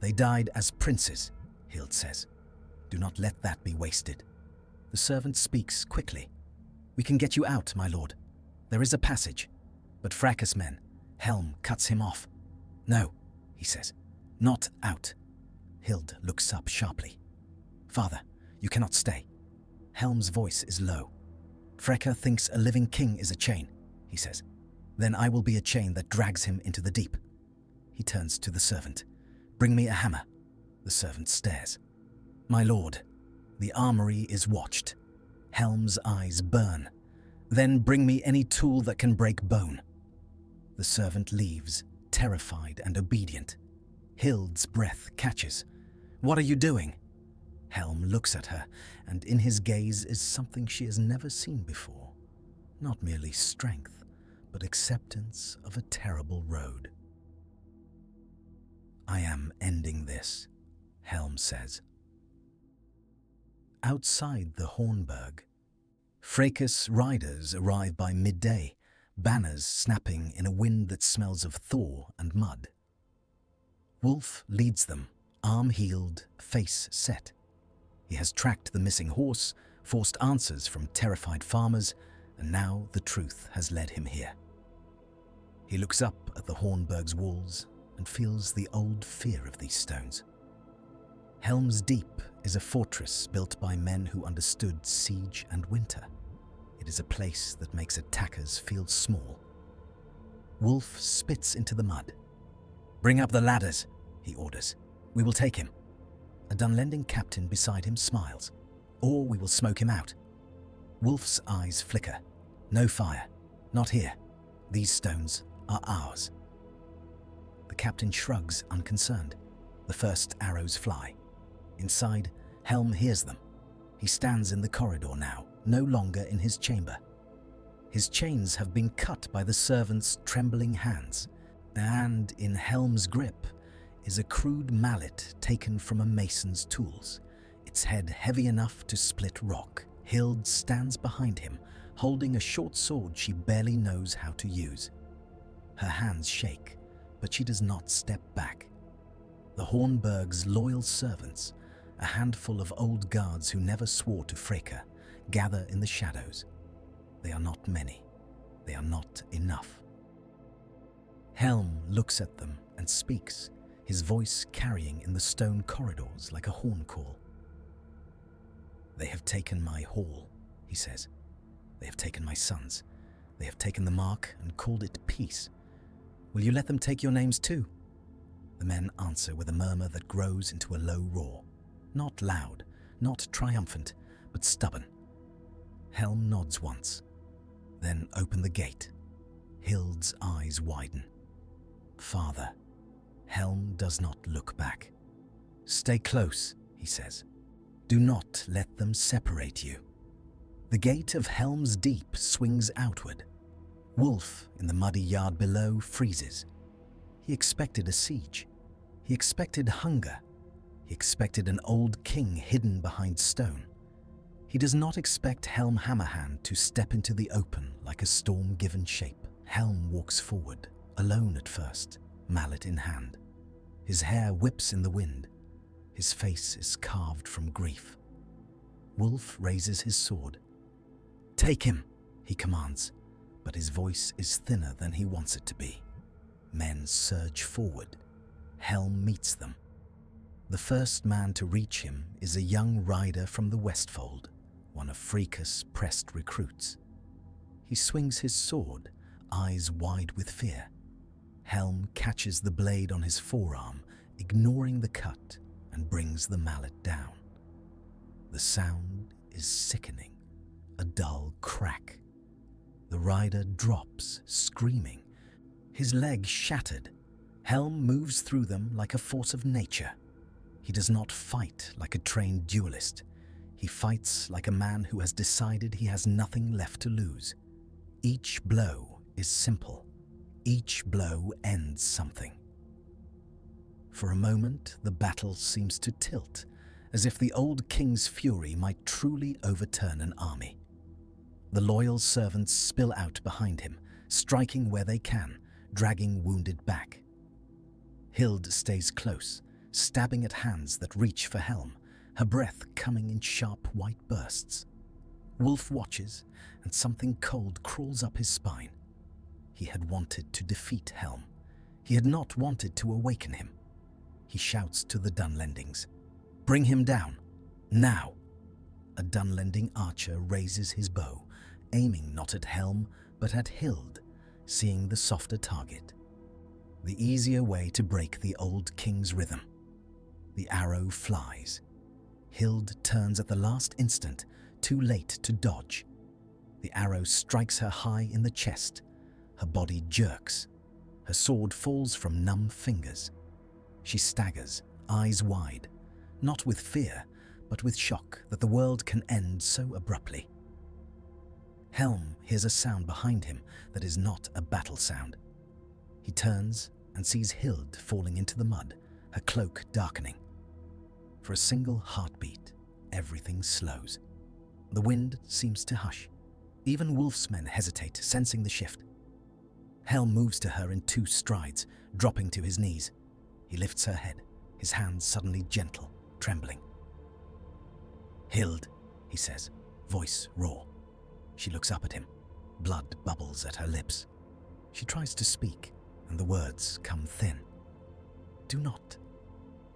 "They died as princes," Hild says. "Do not let that be wasted." The servant speaks quickly. "We can get you out, my lord. There is a passage." But Fracas men, Helm cuts him off. "No," he says. "Not out." Hild looks up sharply. "Father, you cannot stay." Helm's voice is low. Freca thinks a living king is a chain, he says. Then I will be a chain that drags him into the deep. He turns to the servant. Bring me a hammer. The servant stares. My lord, the armory is watched. Helm's eyes burn. Then bring me any tool that can break bone. The servant leaves, terrified and obedient. Hild's breath catches. What are you doing? Helm looks at her, and in his gaze is something she has never seen before. Not merely strength, but acceptance of a terrible road. I am ending this, Helm says. Outside the Hornburg, Freca's riders arrive by midday, banners snapping in a wind that smells of thaw and mud. Wulf leads them, arm-heeled, face set. He has tracked the missing horse, forced answers from terrified farmers, and now the truth has led him here. He looks up at the Hornburg's walls and feels the old fear of these stones. Helm's Deep is a fortress built by men who understood siege and winter. It is a place that makes attackers feel small. Wulf spits into the mud. Bring up the ladders, he orders. We will take him. A Dunlending captain beside him smiles. Or we will smoke him out. Wulf's eyes flicker. No fire. Not here. These stones are ours. The captain shrugs, unconcerned. The first arrows fly. Inside, Helm hears them. He stands in the corridor now, no longer in his chamber. His chains have been cut by the servant's trembling hands, and in Helm's grip is a crude mallet taken from a mason's tools, its head heavy enough to split rock. Hild stands behind him, holding a short sword she barely knows how to use. Her hands shake, but she does not step back. The Hornburg's loyal servants, a handful of old guards who never swore to Freca, gather in the shadows. They are not many. They are not enough. Helm looks at them and speaks, his voice carrying in the stone corridors like a horn call. They have taken my hall, he says. They have taken my sons. They have taken the mark and called it peace. Will you let them take your names too? The men answer with a murmur that grows into a low roar. Not loud, not triumphant, but stubborn. Helm nods once, then open the gate. Hild's eyes widen. Father. Helm does not look back. Stay close, he says. Do not let them separate you. The gate of Helm's Deep swings outward. Wulf, in the muddy yard below, freezes. He expected a siege. He expected hunger. He expected an old king hidden behind stone. He does not expect Helm Hammerhand to step into the open like a storm given shape. Helm walks forward, alone at first, mallet in hand. His hair whips in the wind. His face is carved from grief. Wulf raises his sword. Take him, he commands, but his voice is thinner than he wants it to be. Men surge forward. Helm meets them. The first man to reach him is a young rider from the Westfold, one of Freca's pressed recruits. He swings his sword, eyes wide with fear. Helm catches the blade on his forearm, ignoring the cut, and brings the mallet down. The sound is sickening, a dull crack. The rider drops, screaming, his leg shattered. Helm moves through them like a force of nature. He does not fight like a trained duelist. He fights like a man who has decided he has nothing left to lose. Each blow is simple. Each blow ends something. For a moment, the battle seems to tilt, as if the old king's fury might truly overturn an army. The loyal servants spill out behind him, striking where they can, dragging wounded back. Hild stays close, stabbing at hands that reach for Helm, her breath coming in sharp white bursts. Wulf watches, and something cold crawls up his spine. He had wanted to defeat Helm. He had not wanted to awaken him. He shouts to the Dunlendings. Bring him down, now! A Dunlending archer raises his bow, aiming not at Helm, but at Hild, seeing the softer target. The easier way to break the old king's rhythm. The arrow flies. Hild turns at the last instant, too late to dodge. The arrow strikes her high in the chest. Her body jerks. Her sword falls from numb fingers. She staggers, eyes wide, not with fear, but with shock that the world can end so abruptly. Helm hears a sound behind him that is not a battle sound. He turns and sees Hild falling into the mud, her cloak darkening. For a single heartbeat, everything slows. The wind seems to hush. Even Wulf's men hesitate, sensing the shift. Helm moves to her in 2 strides, dropping to his knees. He lifts her head, his hands suddenly gentle, trembling. "Hild," he says, voice raw. She looks up at him. Blood bubbles at her lips. She tries to speak, and the words come thin. "Do not.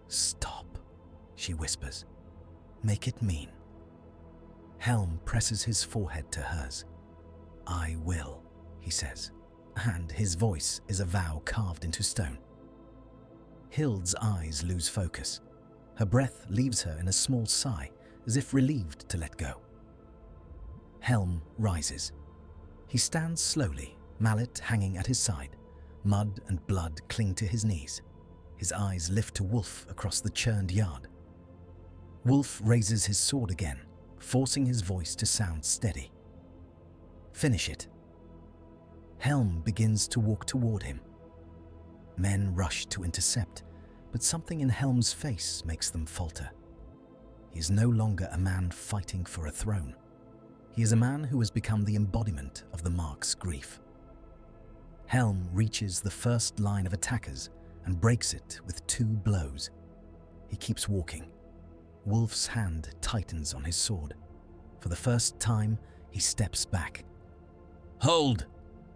Stop," she whispers. "Make it mean." Helm presses his forehead to hers. "I will," he says, and his voice is a vow carved into stone. Hild's eyes lose focus. Her breath leaves her in a small sigh, as if relieved to let go. Helm rises. He stands slowly, mallet hanging at his side. Mud and blood cling to his knees. His eyes lift to Wulf across the churned yard. Wulf raises his sword again, forcing his voice to sound steady. "Finish it." Helm begins to walk toward him. Men rush to intercept, but something in Helm's face makes them falter. He is no longer a man fighting for a throne. He is a man who has become the embodiment of the Mark's grief. Helm reaches the first line of attackers and breaks it with 2 blows. He keeps walking. Wulf's hand tightens on his sword. For the first time, he steps back. "Hold!"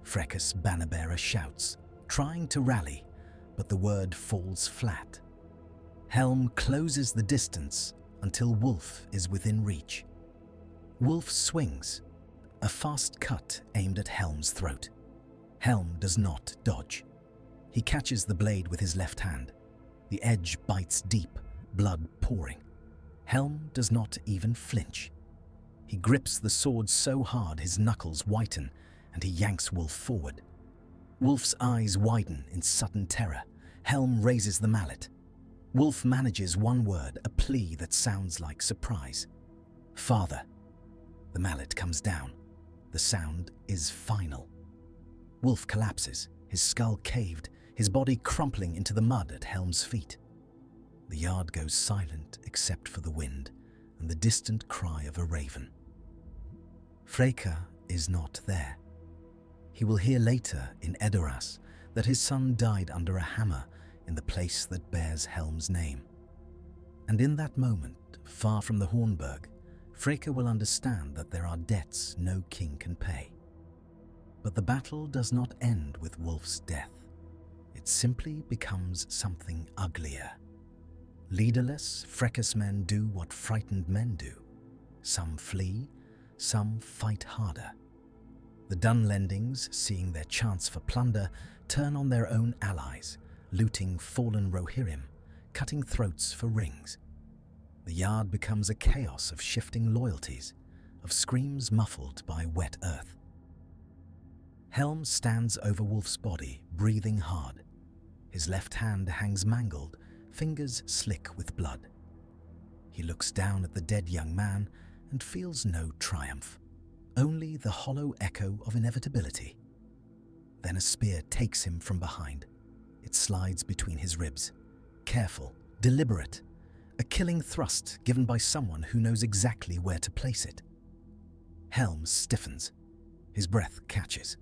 Freca's banner-bearer shouts, trying to rally, but the word falls flat. Helm closes the distance until Wulf is within reach. Wulf swings, a fast cut aimed at Helm's throat. Helm does not dodge. He catches the blade with his left hand. The edge bites deep, blood pouring. Helm does not even flinch. He grips the sword so hard his knuckles whiten, and he yanks Wulf forward. Wulf's eyes widen in sudden terror. Helm raises the mallet. Wulf manages one word, a plea that sounds like surprise. "Father." The mallet comes down. The sound is final. Wulf collapses, his skull caved, his body crumpling into the mud at Helm's feet. The yard goes silent except for the wind and the distant cry of a raven. Freca is not there. He will hear later in Edoras that his son died under a hammer in the place that bears Helm's name. And in that moment, far from the Hornburg, Freca will understand that there are debts no king can pay. But the battle does not end with Wulf's death. It simply becomes something uglier. Leaderless, Freca's men do what frightened men do. Some flee, some fight harder. The Dunlendings, seeing their chance for plunder, turn on their own allies, looting fallen Rohirrim, cutting throats for rings. The yard becomes a chaos of shifting loyalties, of screams muffled by wet earth. Helm stands over Wulf's body, breathing hard. His left hand hangs mangled, fingers slick with blood. He looks down at the dead young man and feels no triumph, only the hollow echo of inevitability. Then a spear takes him from behind. It slides between his ribs. Careful, deliberate, a killing thrust given by someone who knows exactly where to place it. Helm stiffens. His breath catches.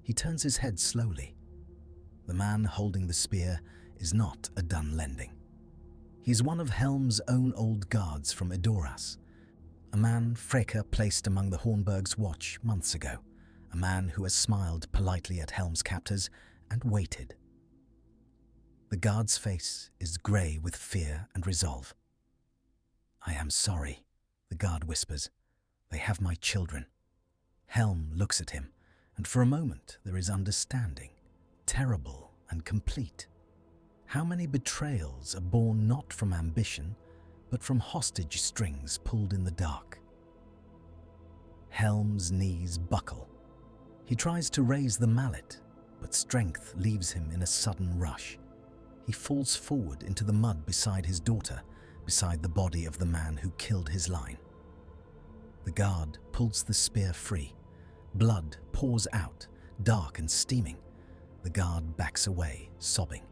He turns his head slowly. The man holding the spear is not a Dunlending. He's one of Helm's own old guards from Edoras, a man Freca placed among the Hornburg's watch months ago, a man who has smiled politely at Helm's captors and waited. The guard's face is grey with fear and resolve. "I am sorry," the guard whispers. "They have my children." Helm looks at him, and for a moment there is understanding, terrible and complete. How many betrayals are born not from ambition, but from hostage strings pulled in the dark? Helm's knees buckle. He tries to raise the mallet, but strength leaves him in a sudden rush. He falls forward into the mud beside his daughter, beside the body of the man who killed his line. The guard pulls the spear free. Blood pours out, dark and steaming. The guard backs away, sobbing.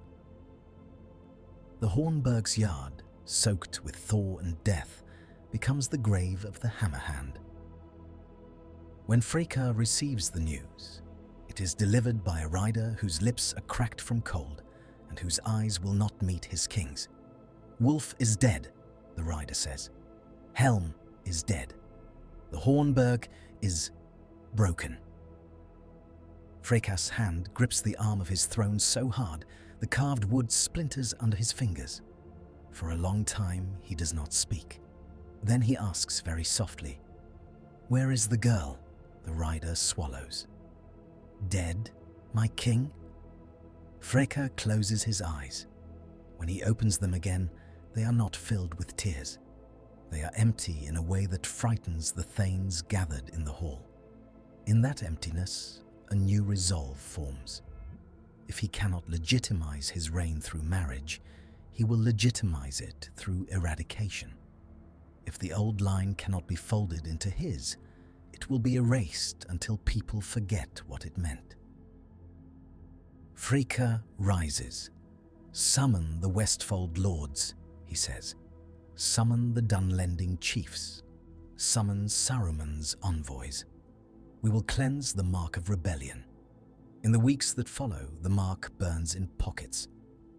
The Hornburg's yard, soaked with thaw and death, becomes the grave of the Hammerhand. When Freca receives the news, it is delivered by a rider whose lips are cracked from cold and whose eyes will not meet his king's. Wolf is dead, the rider says. Helm is dead. The Hornburg is broken. Freca's hand grips the arm of his throne so hard the carved wood splinters under his fingers. For a long time he does not speak. Then he asks very softly, "Where is the girl?" The rider swallows. "Dead, my king?" Freca closes his eyes. When he opens them again, they are not filled with tears. They are empty in a way that frightens the thanes gathered in the hall. In that emptiness, a new resolve forms. If he cannot legitimize his reign through marriage, he will legitimize it through eradication. If the old line cannot be folded into his, it will be erased until people forget what it meant. Freca rises. "Summon the Westfold lords," he says. "Summon the Dunlending chiefs. Summon Saruman's envoys. We will cleanse the mark of rebellion." In the weeks that follow, the mark burns in pockets.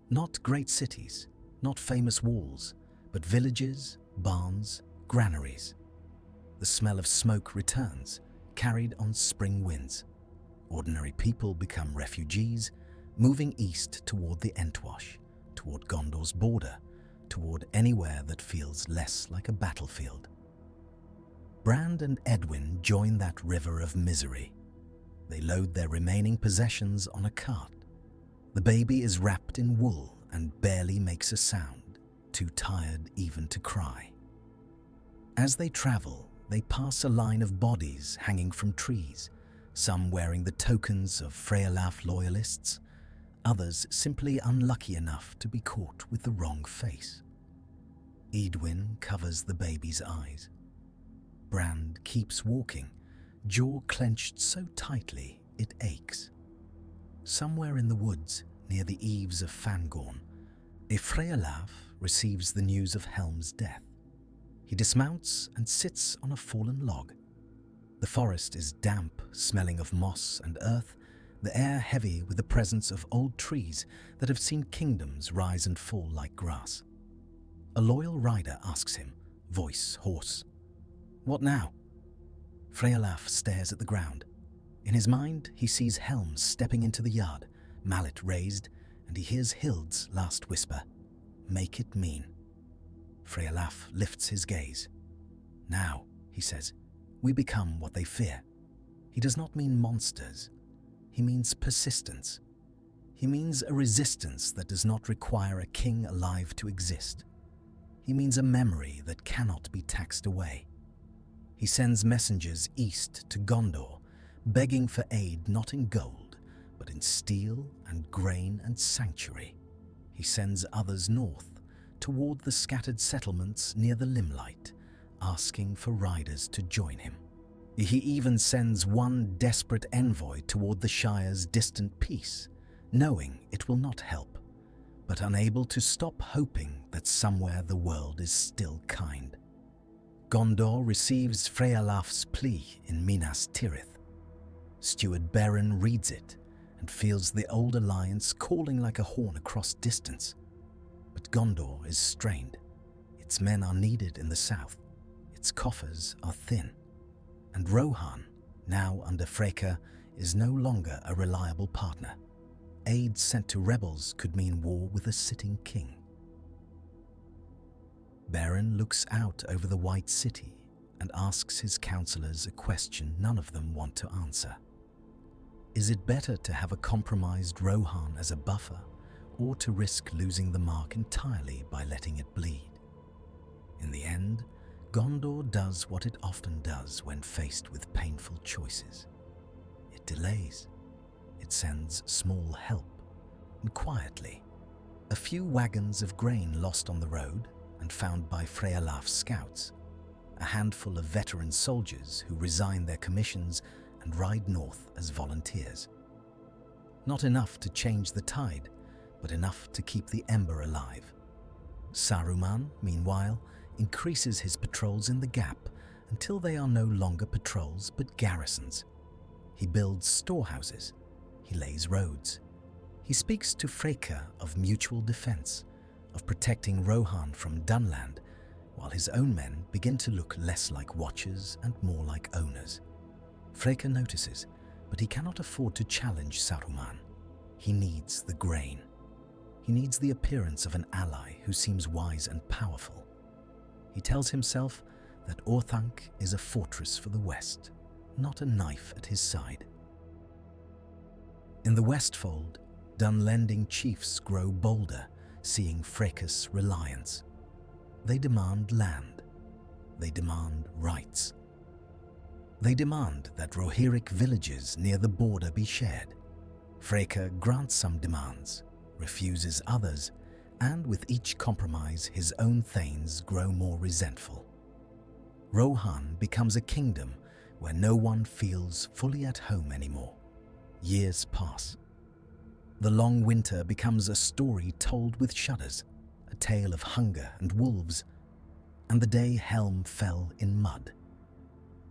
Not great cities, not famous walls, but villages, barns, granaries. The smell of smoke returns, carried on spring winds. Ordinary people become refugees, moving east toward the Entwash, toward Gondor's border, toward anywhere that feels less like a battlefield. Brand and Edwin join that river of misery. They load their remaining possessions on a cart. The baby is wrapped in wool and barely makes a sound, too tired even to cry. As they travel, they pass a line of bodies hanging from trees, some wearing the tokens of Frealaf loyalists, others simply unlucky enough to be caught with the wrong face. Edwin covers the baby's eyes. Brand keeps walking, jaw clenched so tightly it aches. Somewhere in the woods, near the eaves of Fangorn, a Frealaf receives the news of Helm's death. He dismounts and sits on a fallen log. The forest is damp, smelling of moss and earth, the air heavy with the presence of old trees that have seen kingdoms rise and fall like grass. A loyal rider asks him, voice hoarse, "What now?" Frealaf stares at the ground. In his mind, he sees Helm stepping into the yard, mallet raised, and he hears Hild's last whisper, "Make it mean." Frealaf lifts his gaze. "Now," he says, "we become what they fear." He does not mean monsters. He means persistence. He means a resistance that does not require a king alive to exist. He means a memory that cannot be taxed away. He sends messengers east to Gondor, begging for aid not in gold, but in steel and grain and sanctuary. He sends others north, toward the scattered settlements near the Limelight, asking for riders to join him. He even sends one desperate envoy toward the Shire's distant peace, knowing it will not help, but unable to stop hoping that somewhere the world is still kind. Gondor receives Frealaf's plea in Minas Tirith. Steward Beren reads it and feels the old alliance calling like a horn across distance. But Gondor is strained. Its men are needed in the south. Its coffers are thin. And Rohan, now under Freca, is no longer a reliable partner. Aid sent to rebels could mean war with a sitting king. Beren looks out over the White City, and asks his counselors a question none of them want to answer. Is it better to have a compromised Rohan as a buffer, or to risk losing the mark entirely by letting it bleed? In the end, Gondor does what it often does when faced with painful choices. It delays. It sends small help, and quietly, a few wagons of grain lost on the road and found by Frealaf's scouts, a handful of veteran soldiers who resign their commissions and ride north as volunteers. Not enough to change the tide, but enough to keep the ember alive. Saruman, meanwhile, increases his patrols in the gap until they are no longer patrols but garrisons. He builds storehouses. He lays roads. He speaks to Freca of mutual defense, of protecting Rohan from Dunland, while his own men begin to look less like watchers and more like owners. Freca notices, but he cannot afford to challenge Saruman. He needs the grain. He needs the appearance of an ally who seems wise and powerful. He tells himself that Orthanc is a fortress for the West, not a knife at his side. In the Westfold, Dunlending chiefs grow bolder, seeing Freca's reliance. They demand land. They demand rights. They demand that Rohirric villages near the border be shared. Freca grants some demands, refuses others, and with each compromise his own thanes grow more resentful. Rohan becomes a kingdom where no one feels fully at home anymore. Years pass. The long winter becomes a story told with shudders, a tale of hunger and wolves, and the day Helm fell in mud.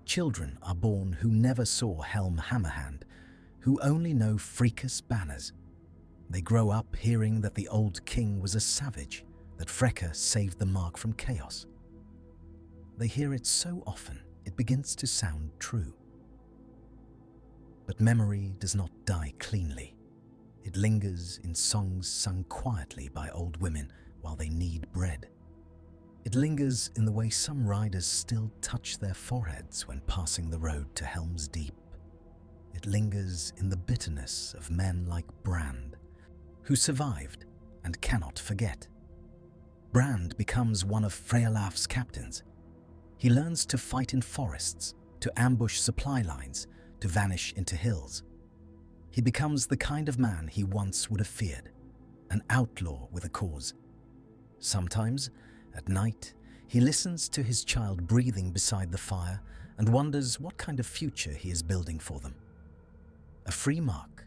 Children are born who never saw Helm Hammerhand, who only know Freca's banners. They grow up hearing that the old king was a savage, that Freca saved the mark from chaos. They hear it so often it begins to sound true. But memory does not die cleanly. It lingers in songs sung quietly by old women while they knead bread. It lingers in the way some riders still touch their foreheads when passing the road to Helm's Deep. It lingers in the bitterness of men like Brand, who survived and cannot forget. Brand becomes one of Frealaf's captains. He learns to fight in forests, to ambush supply lines, to vanish into hills. He becomes the kind of man he once would have feared, an outlaw with a cause. Sometimes, at night, he listens to his child breathing beside the fire and wonders what kind of future he is building for them. A free mark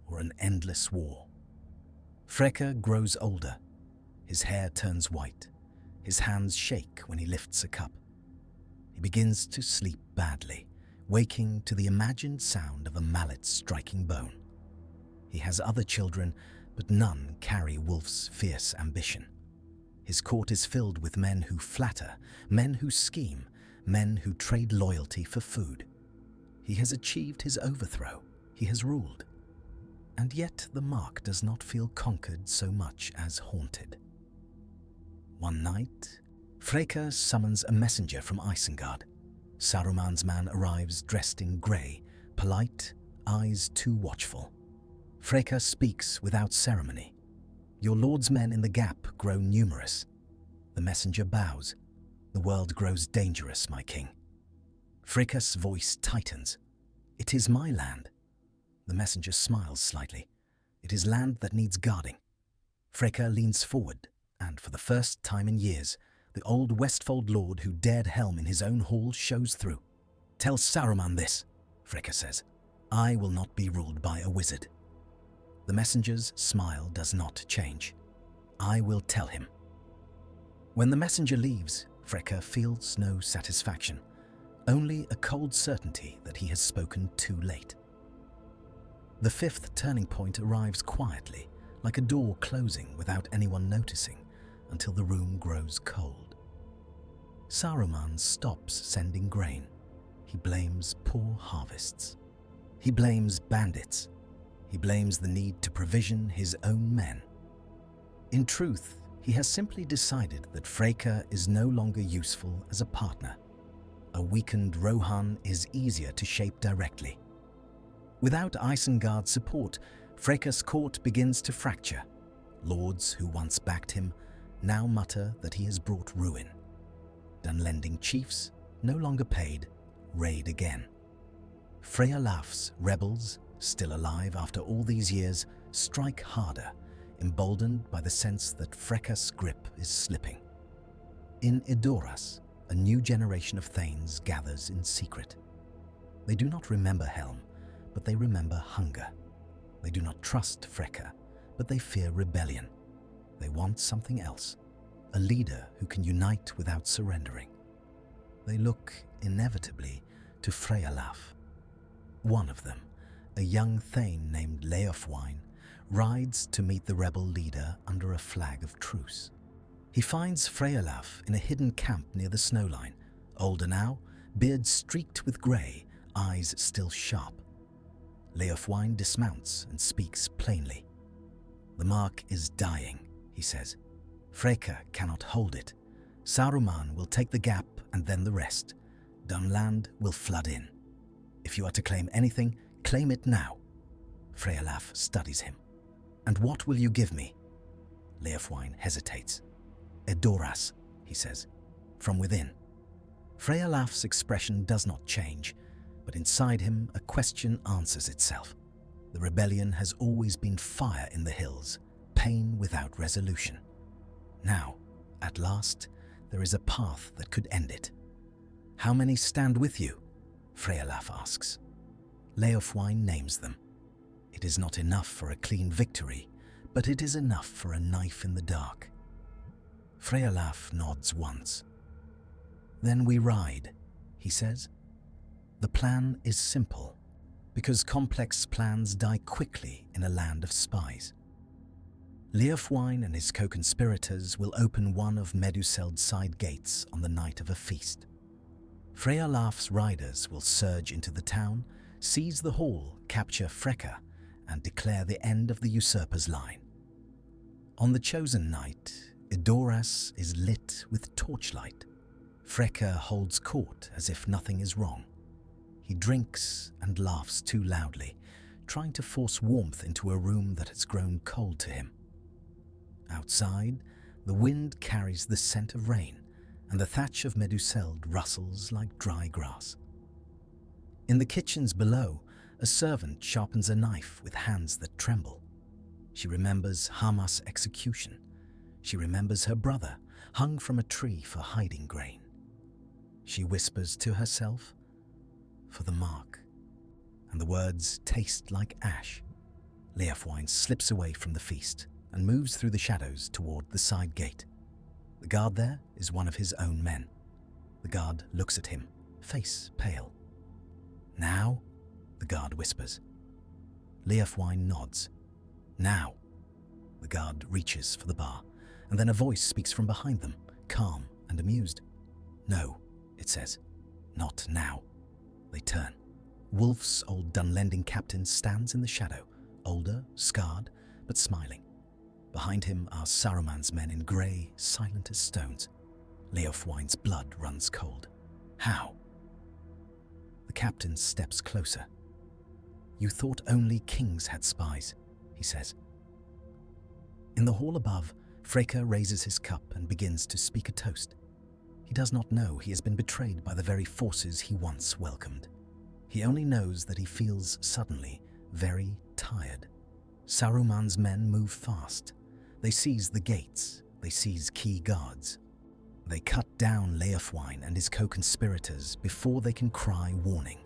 or an endless war. Freca grows older. His hair turns white. His hands shake when he lifts a cup. He begins to sleep badly, waking to the imagined sound of a mallet striking bone. He has other children, but none carry Wulf's fierce ambition. His court is filled with men who flatter, men who scheme, men who trade loyalty for food. He has achieved his overthrow. He has ruled. And yet the mark does not feel conquered so much as haunted. One night, Freca summons a messenger from Isengard. Saruman's man arrives dressed in grey, polite, eyes too watchful. Freca speaks without ceremony. Your lord's men in the gap grow numerous. The messenger bows. The world grows dangerous, my king. Freca's voice tightens. It is my land. The messenger smiles slightly. It is land that needs guarding. Freca leans forward, and for the first time in years, the old Westfold lord who dared Helm in his own hall shows through. Tell Saruman this, Freca says. I will not be ruled by a wizard. The messenger's smile does not change. I will tell him. When the messenger leaves, Freca feels no satisfaction, only a cold certainty that he has spoken too late. The fifth turning point arrives quietly, like a door closing without anyone noticing, until the room grows cold. Saruman stops sending grain. He blames poor harvests. He blames bandits. He blames the need to provision his own men. In truth, he has simply decided that Freca is no longer useful as a partner. a weakened Rohan is easier to shape directly. Without Isengard's support, Freca's court begins to fracture. Lords who once backed him now mutter that he has brought ruin. Dunlending chiefs, no longer paid, raid again. Frealaf's rebels, still alive after all these years, strike harder, emboldened by the sense that Freca's grip is slipping. In Edoras, a new generation of Thanes gathers in secret. They do not remember Helm, but they remember hunger. They do not trust Freca, but they fear rebellion. They want something else, a leader who can unite without surrendering. They look, inevitably, to Frealaf. One of them, a young Thane named Leofwine, rides to meet the rebel leader under a flag of truce. He finds Frealaf in a hidden camp near the snowline, older now, beard streaked with grey, eyes still sharp. Leofwine dismounts and speaks plainly. "The mark is dying," he says. "Freca cannot hold it. Saruman will take the gap and then the rest. Dunland will flood in. If you are to claim anything, claim it now." Frealaf studies him. "And what will you give me?" Leofwine hesitates. "Edoras," he says, "from within." Frealaf's expression does not change, but inside him a question answers itself. The rebellion has always been fire in the hills, pain without resolution. Now, at last, there is a path that could end it. "How many stand with you?" Frealaf asks. Leofwine names them. It is not enough for a clean victory, but it is enough for a knife in the dark. Frealaf nods once. "Then we ride," he says. The plan is simple, because complex plans die quickly in a land of spies. Leofwine and his co-conspirators will open one of Meduseld's side gates on the night of a feast. Frealaf's riders will surge into the town, seize the hall, capture Freca, and declare the end of the usurper's line. On the chosen night, Edoras is lit with torchlight. Freca holds court as if nothing is wrong. He drinks and laughs too loudly, trying to force warmth into a room that has grown cold to him. Outside, the wind carries the scent of rain, and the thatch of Meduseld rustles like dry grass. In the kitchens below, a servant sharpens a knife with hands that tremble. She remembers Hamas' execution. She remembers her brother, hung from a tree for hiding grain. She whispers to herself, "For the mark," and the words taste like ash. Leofwine slips away from the feast and moves through the shadows toward the side gate. The guard there is one of his own men. The guard looks at him, face pale. "Now?" the guard whispers. Leofwine nods. "Now." The guard reaches for the bar, and then a voice speaks from behind them, calm and amused. "No," it says. "Not now." They turn. Wulf's old Dunlending captain stands in the shadow, older, scarred, but smiling. Behind him are Saruman's men in grey, silent as stones. Leofwine's blood runs cold. "How?" The captain steps closer. "You thought only kings had spies," he says. In the hall above, Freca raises his cup and begins to speak a toast. He does not know he has been betrayed by the very forces he once welcomed. He only knows that he feels suddenly very tired. Saruman's men move fast. They seize the gates. They seize key guards. They cut down Leofwine and his co-conspirators before they can cry warning.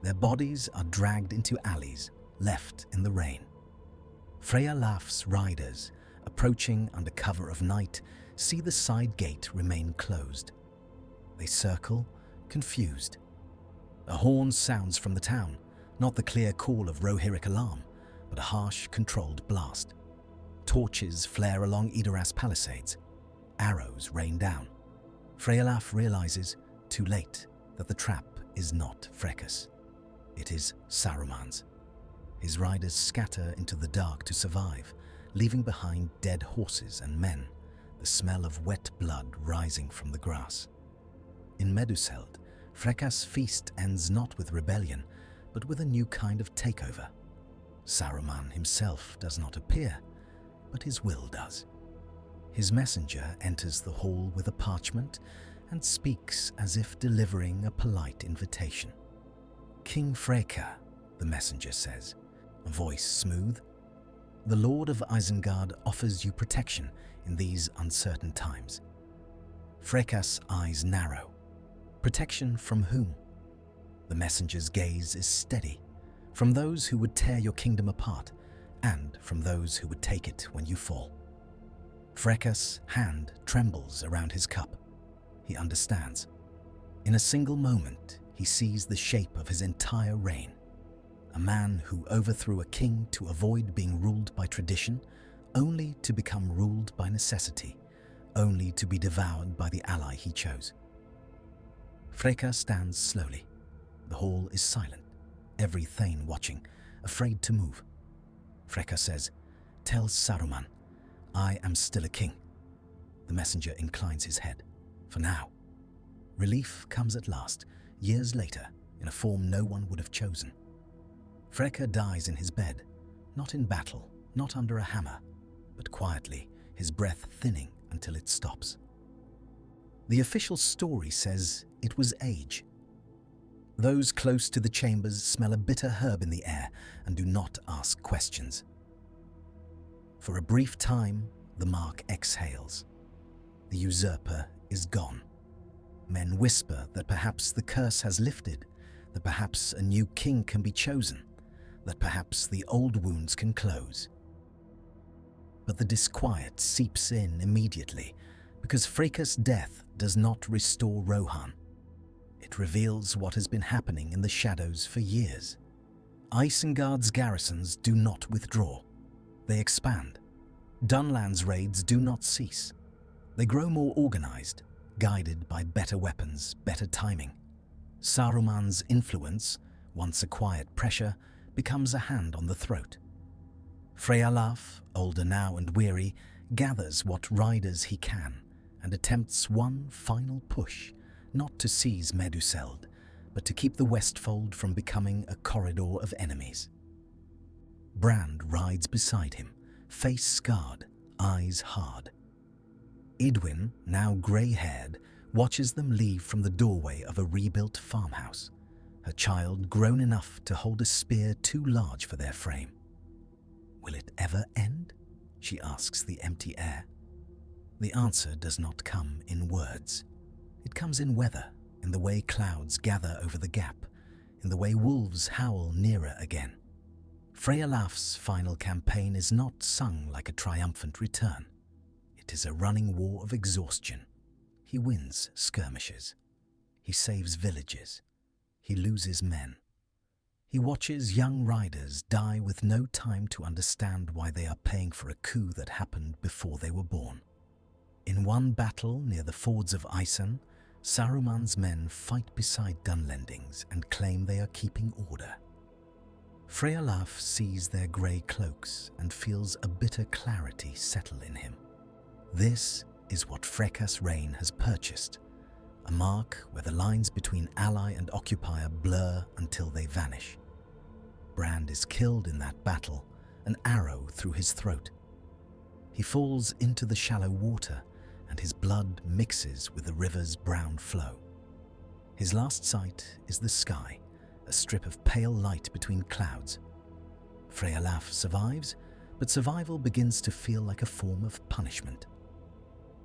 Their bodies are dragged into alleys, left in the rain. Frealaf's riders, approaching under cover of night, see the side gate remain closed. They circle, confused. A horn sounds from the town, not the clear call of Rohirrim alarm, but a harsh, controlled blast. Torches flare along Edoras palisades. Arrows rain down. Frealaf realizes, too late, that the trap is not Freca's. It is Saruman's. His riders scatter into the dark to survive, leaving behind dead horses and men, the smell of wet blood rising from the grass. In Meduseld, Freca's feast ends not with rebellion, but with a new kind of takeover. Saruman himself does not appear, but his will does. His messenger enters the hall with a parchment and speaks as if delivering a polite invitation. "King Freca," the messenger says, a voice smooth, "the Lord of Isengard offers you protection in these uncertain times." Freca's eyes narrow. Protection from whom? The messenger's gaze is steady, from those who would tear your kingdom apart, and from those who would take it when you fall. Freca's hand trembles around his cup. He understands. In a single moment, he sees the shape of his entire reign. A man who overthrew a king to avoid being ruled by tradition, only to become ruled by necessity, only to be devoured by the ally he chose. Freca stands slowly. The hall is silent, every thane watching, afraid to move. Freca says, "Tell Saruman, I am still a king." The messenger inclines his head. For now. Relief comes at last, years later, in a form no one would have chosen. Freca dies in his bed, not in battle, not under a hammer, but quietly, his breath thinning until it stops. The official story says it was age. Those close to the chambers smell a bitter herb in the air and do not ask questions. For a brief time, the mark exhales. The usurper is gone. Men whisper that perhaps the curse has lifted, that perhaps a new king can be chosen, that perhaps the old wounds can close. But the disquiet seeps in immediately, because Freca's death does not restore Rohan. It reveals what has been happening in the shadows for years. Isengard's garrisons do not withdraw. They expand. Dunland's raids do not cease. They grow more organized, guided by better weapons, better timing. Saruman's influence, once a quiet pressure, becomes a hand on the throat. Frealaf, older now and weary, gathers what riders he can and attempts one final push, not to seize Meduseld, but to keep the Westfold from becoming a corridor of enemies. Brand rides beside him, face scarred, eyes hard. Edwin, now grey-haired, watches them leave from the doorway of a rebuilt farmhouse, her child grown enough to hold a spear too large for their frame. "Will it ever end?" she asks the empty air. The answer does not come in words. It comes in weather, in the way clouds gather over the gap, in the way wolves howl nearer again. Frealaf's final campaign is not sung like a triumphant return. It is a running war of exhaustion. He wins skirmishes. He saves villages. He loses men. He watches young riders die with no time to understand why they are paying for a coup that happened before they were born. In one battle near the fords of Isen, Saruman's men fight beside Dunlending's and claim they are keeping order. Frealaf sees their grey cloaks and feels a bitter clarity settle in him. This is what Freca's reign has purchased, a mark where the lines between ally and occupier blur until they vanish. Brand is killed in that battle, an arrow through his throat. He falls into the shallow water, and his blood mixes with the river's brown flow. His last sight is the sky, a strip of pale light between clouds. Frealaf survives, but survival begins to feel like a form of punishment.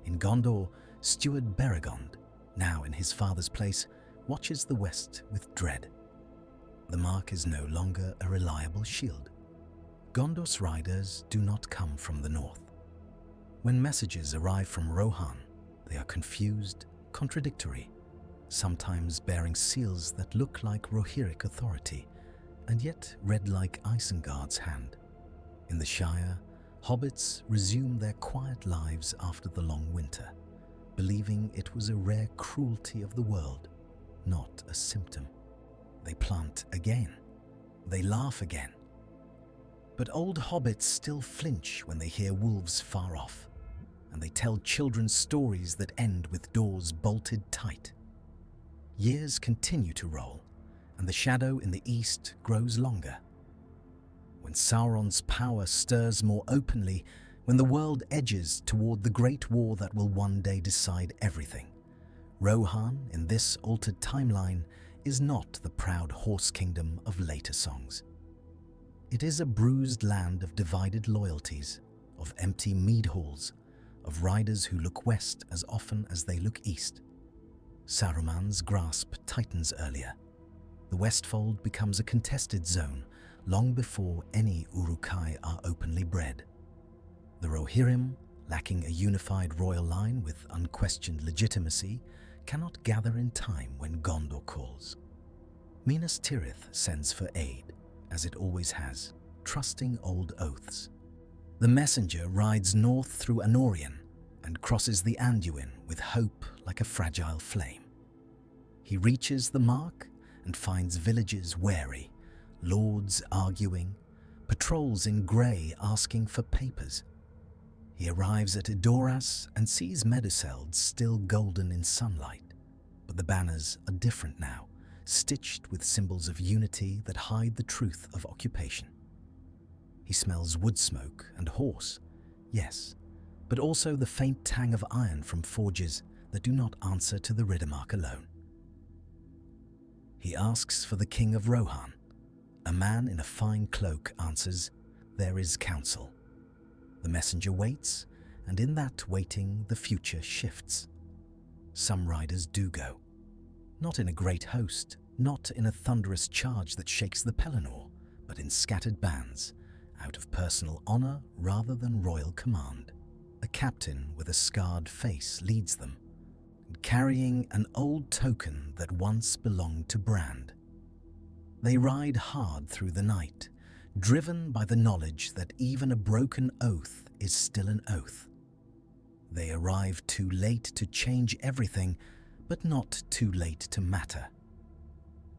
In Gondor, Steward Beregond, now in his father's place, watches the west with dread. The mark is no longer a reliable shield. Gondor's riders do not come from the north. When messages arrive from Rohan, they are confused, contradictory, sometimes bearing seals that look like Rohirric authority, and yet read like Isengard's hand. In the Shire, hobbits resume their quiet lives after the long winter, believing it was a rare cruelty of the world, not a symptom. They plant again. They laugh again. But old hobbits still flinch when they hear wolves far off, and they tell children stories that end with doors bolted tight. Years continue to roll, and the shadow in the east grows longer. When Sauron's power stirs more openly, when the world edges toward the great war that will one day decide everything, Rohan, in this altered timeline, is not the proud horse kingdom of later songs. It is a bruised land of divided loyalties, of empty mead halls, of riders who look west as often as they look east. Saruman's grasp tightens earlier. The Westfold becomes a contested zone long before any Uruk-hai are openly bred. The Rohirrim, lacking a unified royal line with unquestioned legitimacy, cannot gather in time when Gondor calls. Minas Tirith sends for aid, as it always has, trusting old oaths. The messenger rides north through Anorion and crosses the Anduin with hope like a fragile flame. He reaches the mark and finds villages wary, lords arguing, patrols in grey asking for papers. He arrives at Edoras and sees Meduseld still golden in sunlight, but the banners are different now, stitched with symbols of unity that hide the truth of occupation. He smells wood smoke and horse, yes, but also the faint tang of iron from forges that do not answer to the Riddermark alone. He asks for the King of Rohan. A man in a fine cloak answers, "There is counsel." The messenger waits, and in that waiting the future shifts. Some riders do go. Not in a great host, not in a thunderous charge that shakes the Pelennor, but in scattered bands, out of personal honor rather than royal command. A captain with a scarred face leads them, carrying an old token that once belonged to Brand. They ride hard through the night, driven by the knowledge that even a broken oath is still an oath. They arrive too late to change everything, but not too late to matter.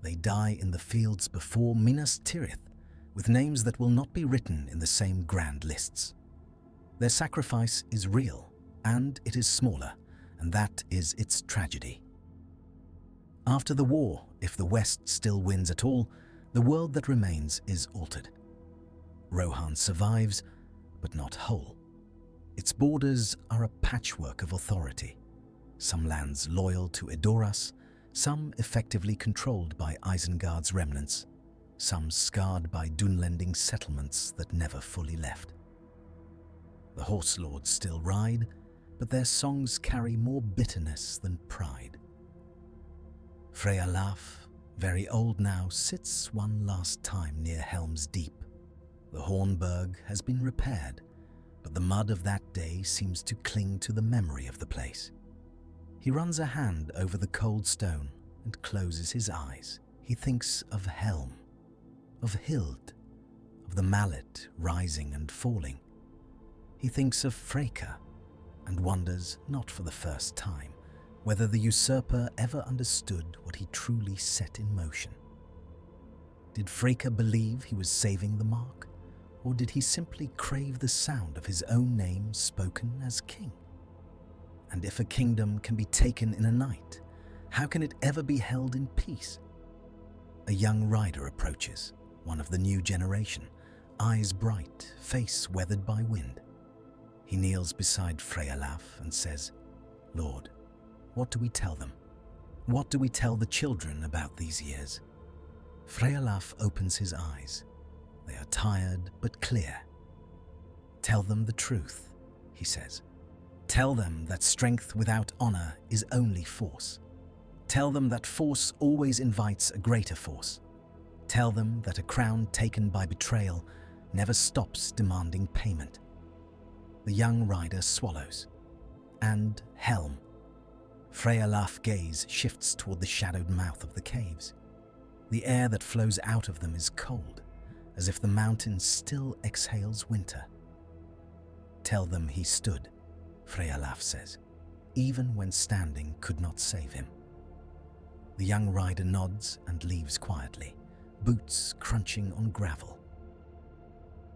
They die in the fields before Minas Tirith, with names that will not be written in the same grand lists. Their sacrifice is real, and it is smaller, and that is its tragedy. After the war, if the West still wins at all, the world that remains is altered. Rohan survives, but not whole. Its borders are a patchwork of authority, some lands loyal to Edoras, some effectively controlled by Isengard's remnants, some scarred by Dunlending settlements that never fully left. The horse lords still ride, but their songs carry more bitterness than pride. Frealaf, very old now, sits one last time near Helm's Deep. The Hornburg has been repaired, but the mud of that day seems to cling to the memory of the place. He runs a hand over the cold stone and closes his eyes. He thinks of Helm, of Hild, of the mallet rising and falling. He thinks of Freca and wonders, not for the first time, whether the usurper ever understood what he truly set in motion. Did Freca believe he was saving the mark, or did he simply crave the sound of his own name spoken as king? And if a kingdom can be taken in a night, how can it ever be held in peace? A young rider approaches, one of the new generation, eyes bright, face weathered by wind. He kneels beside Frealaf and says, "Lord, what do we tell them? What do we tell the children about these years?" Frealaf opens his eyes. They are tired but clear. "Tell them the truth," he says. "Tell them that strength without honor is only force. Tell them that force always invites a greater force. Tell them that a crown taken by betrayal never stops demanding payment." The young rider swallows. And Helm. Frealaf's gaze shifts toward the shadowed mouth of the caves. The air that flows out of them is cold, as if the mountain still exhales winter. "Tell them he stood," Frealaf says, "even when standing could not save him." The young rider nods and leaves quietly, boots crunching on gravel.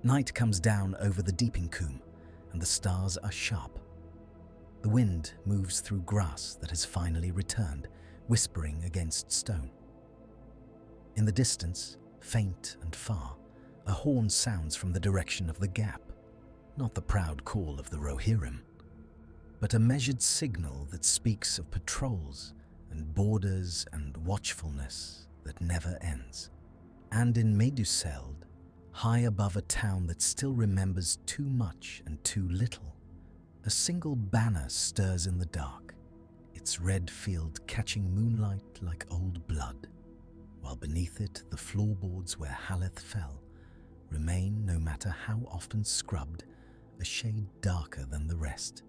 Night comes down over the Deeping-Coombe, and the stars are sharp. The wind moves through grass that has finally returned, whispering against stone. In the distance, faint and far, a horn sounds from the direction of the gap, not the proud call of the Rohirrim, but a measured signal that speaks of patrols and borders and watchfulness that never ends. And in Meduseld, high above a town that still remembers too much and too little, a single banner stirs in the dark, its red field catching moonlight like old blood, while beneath it the floorboards where Haleth fell remain, no matter how often scrubbed, a shade darker than the rest.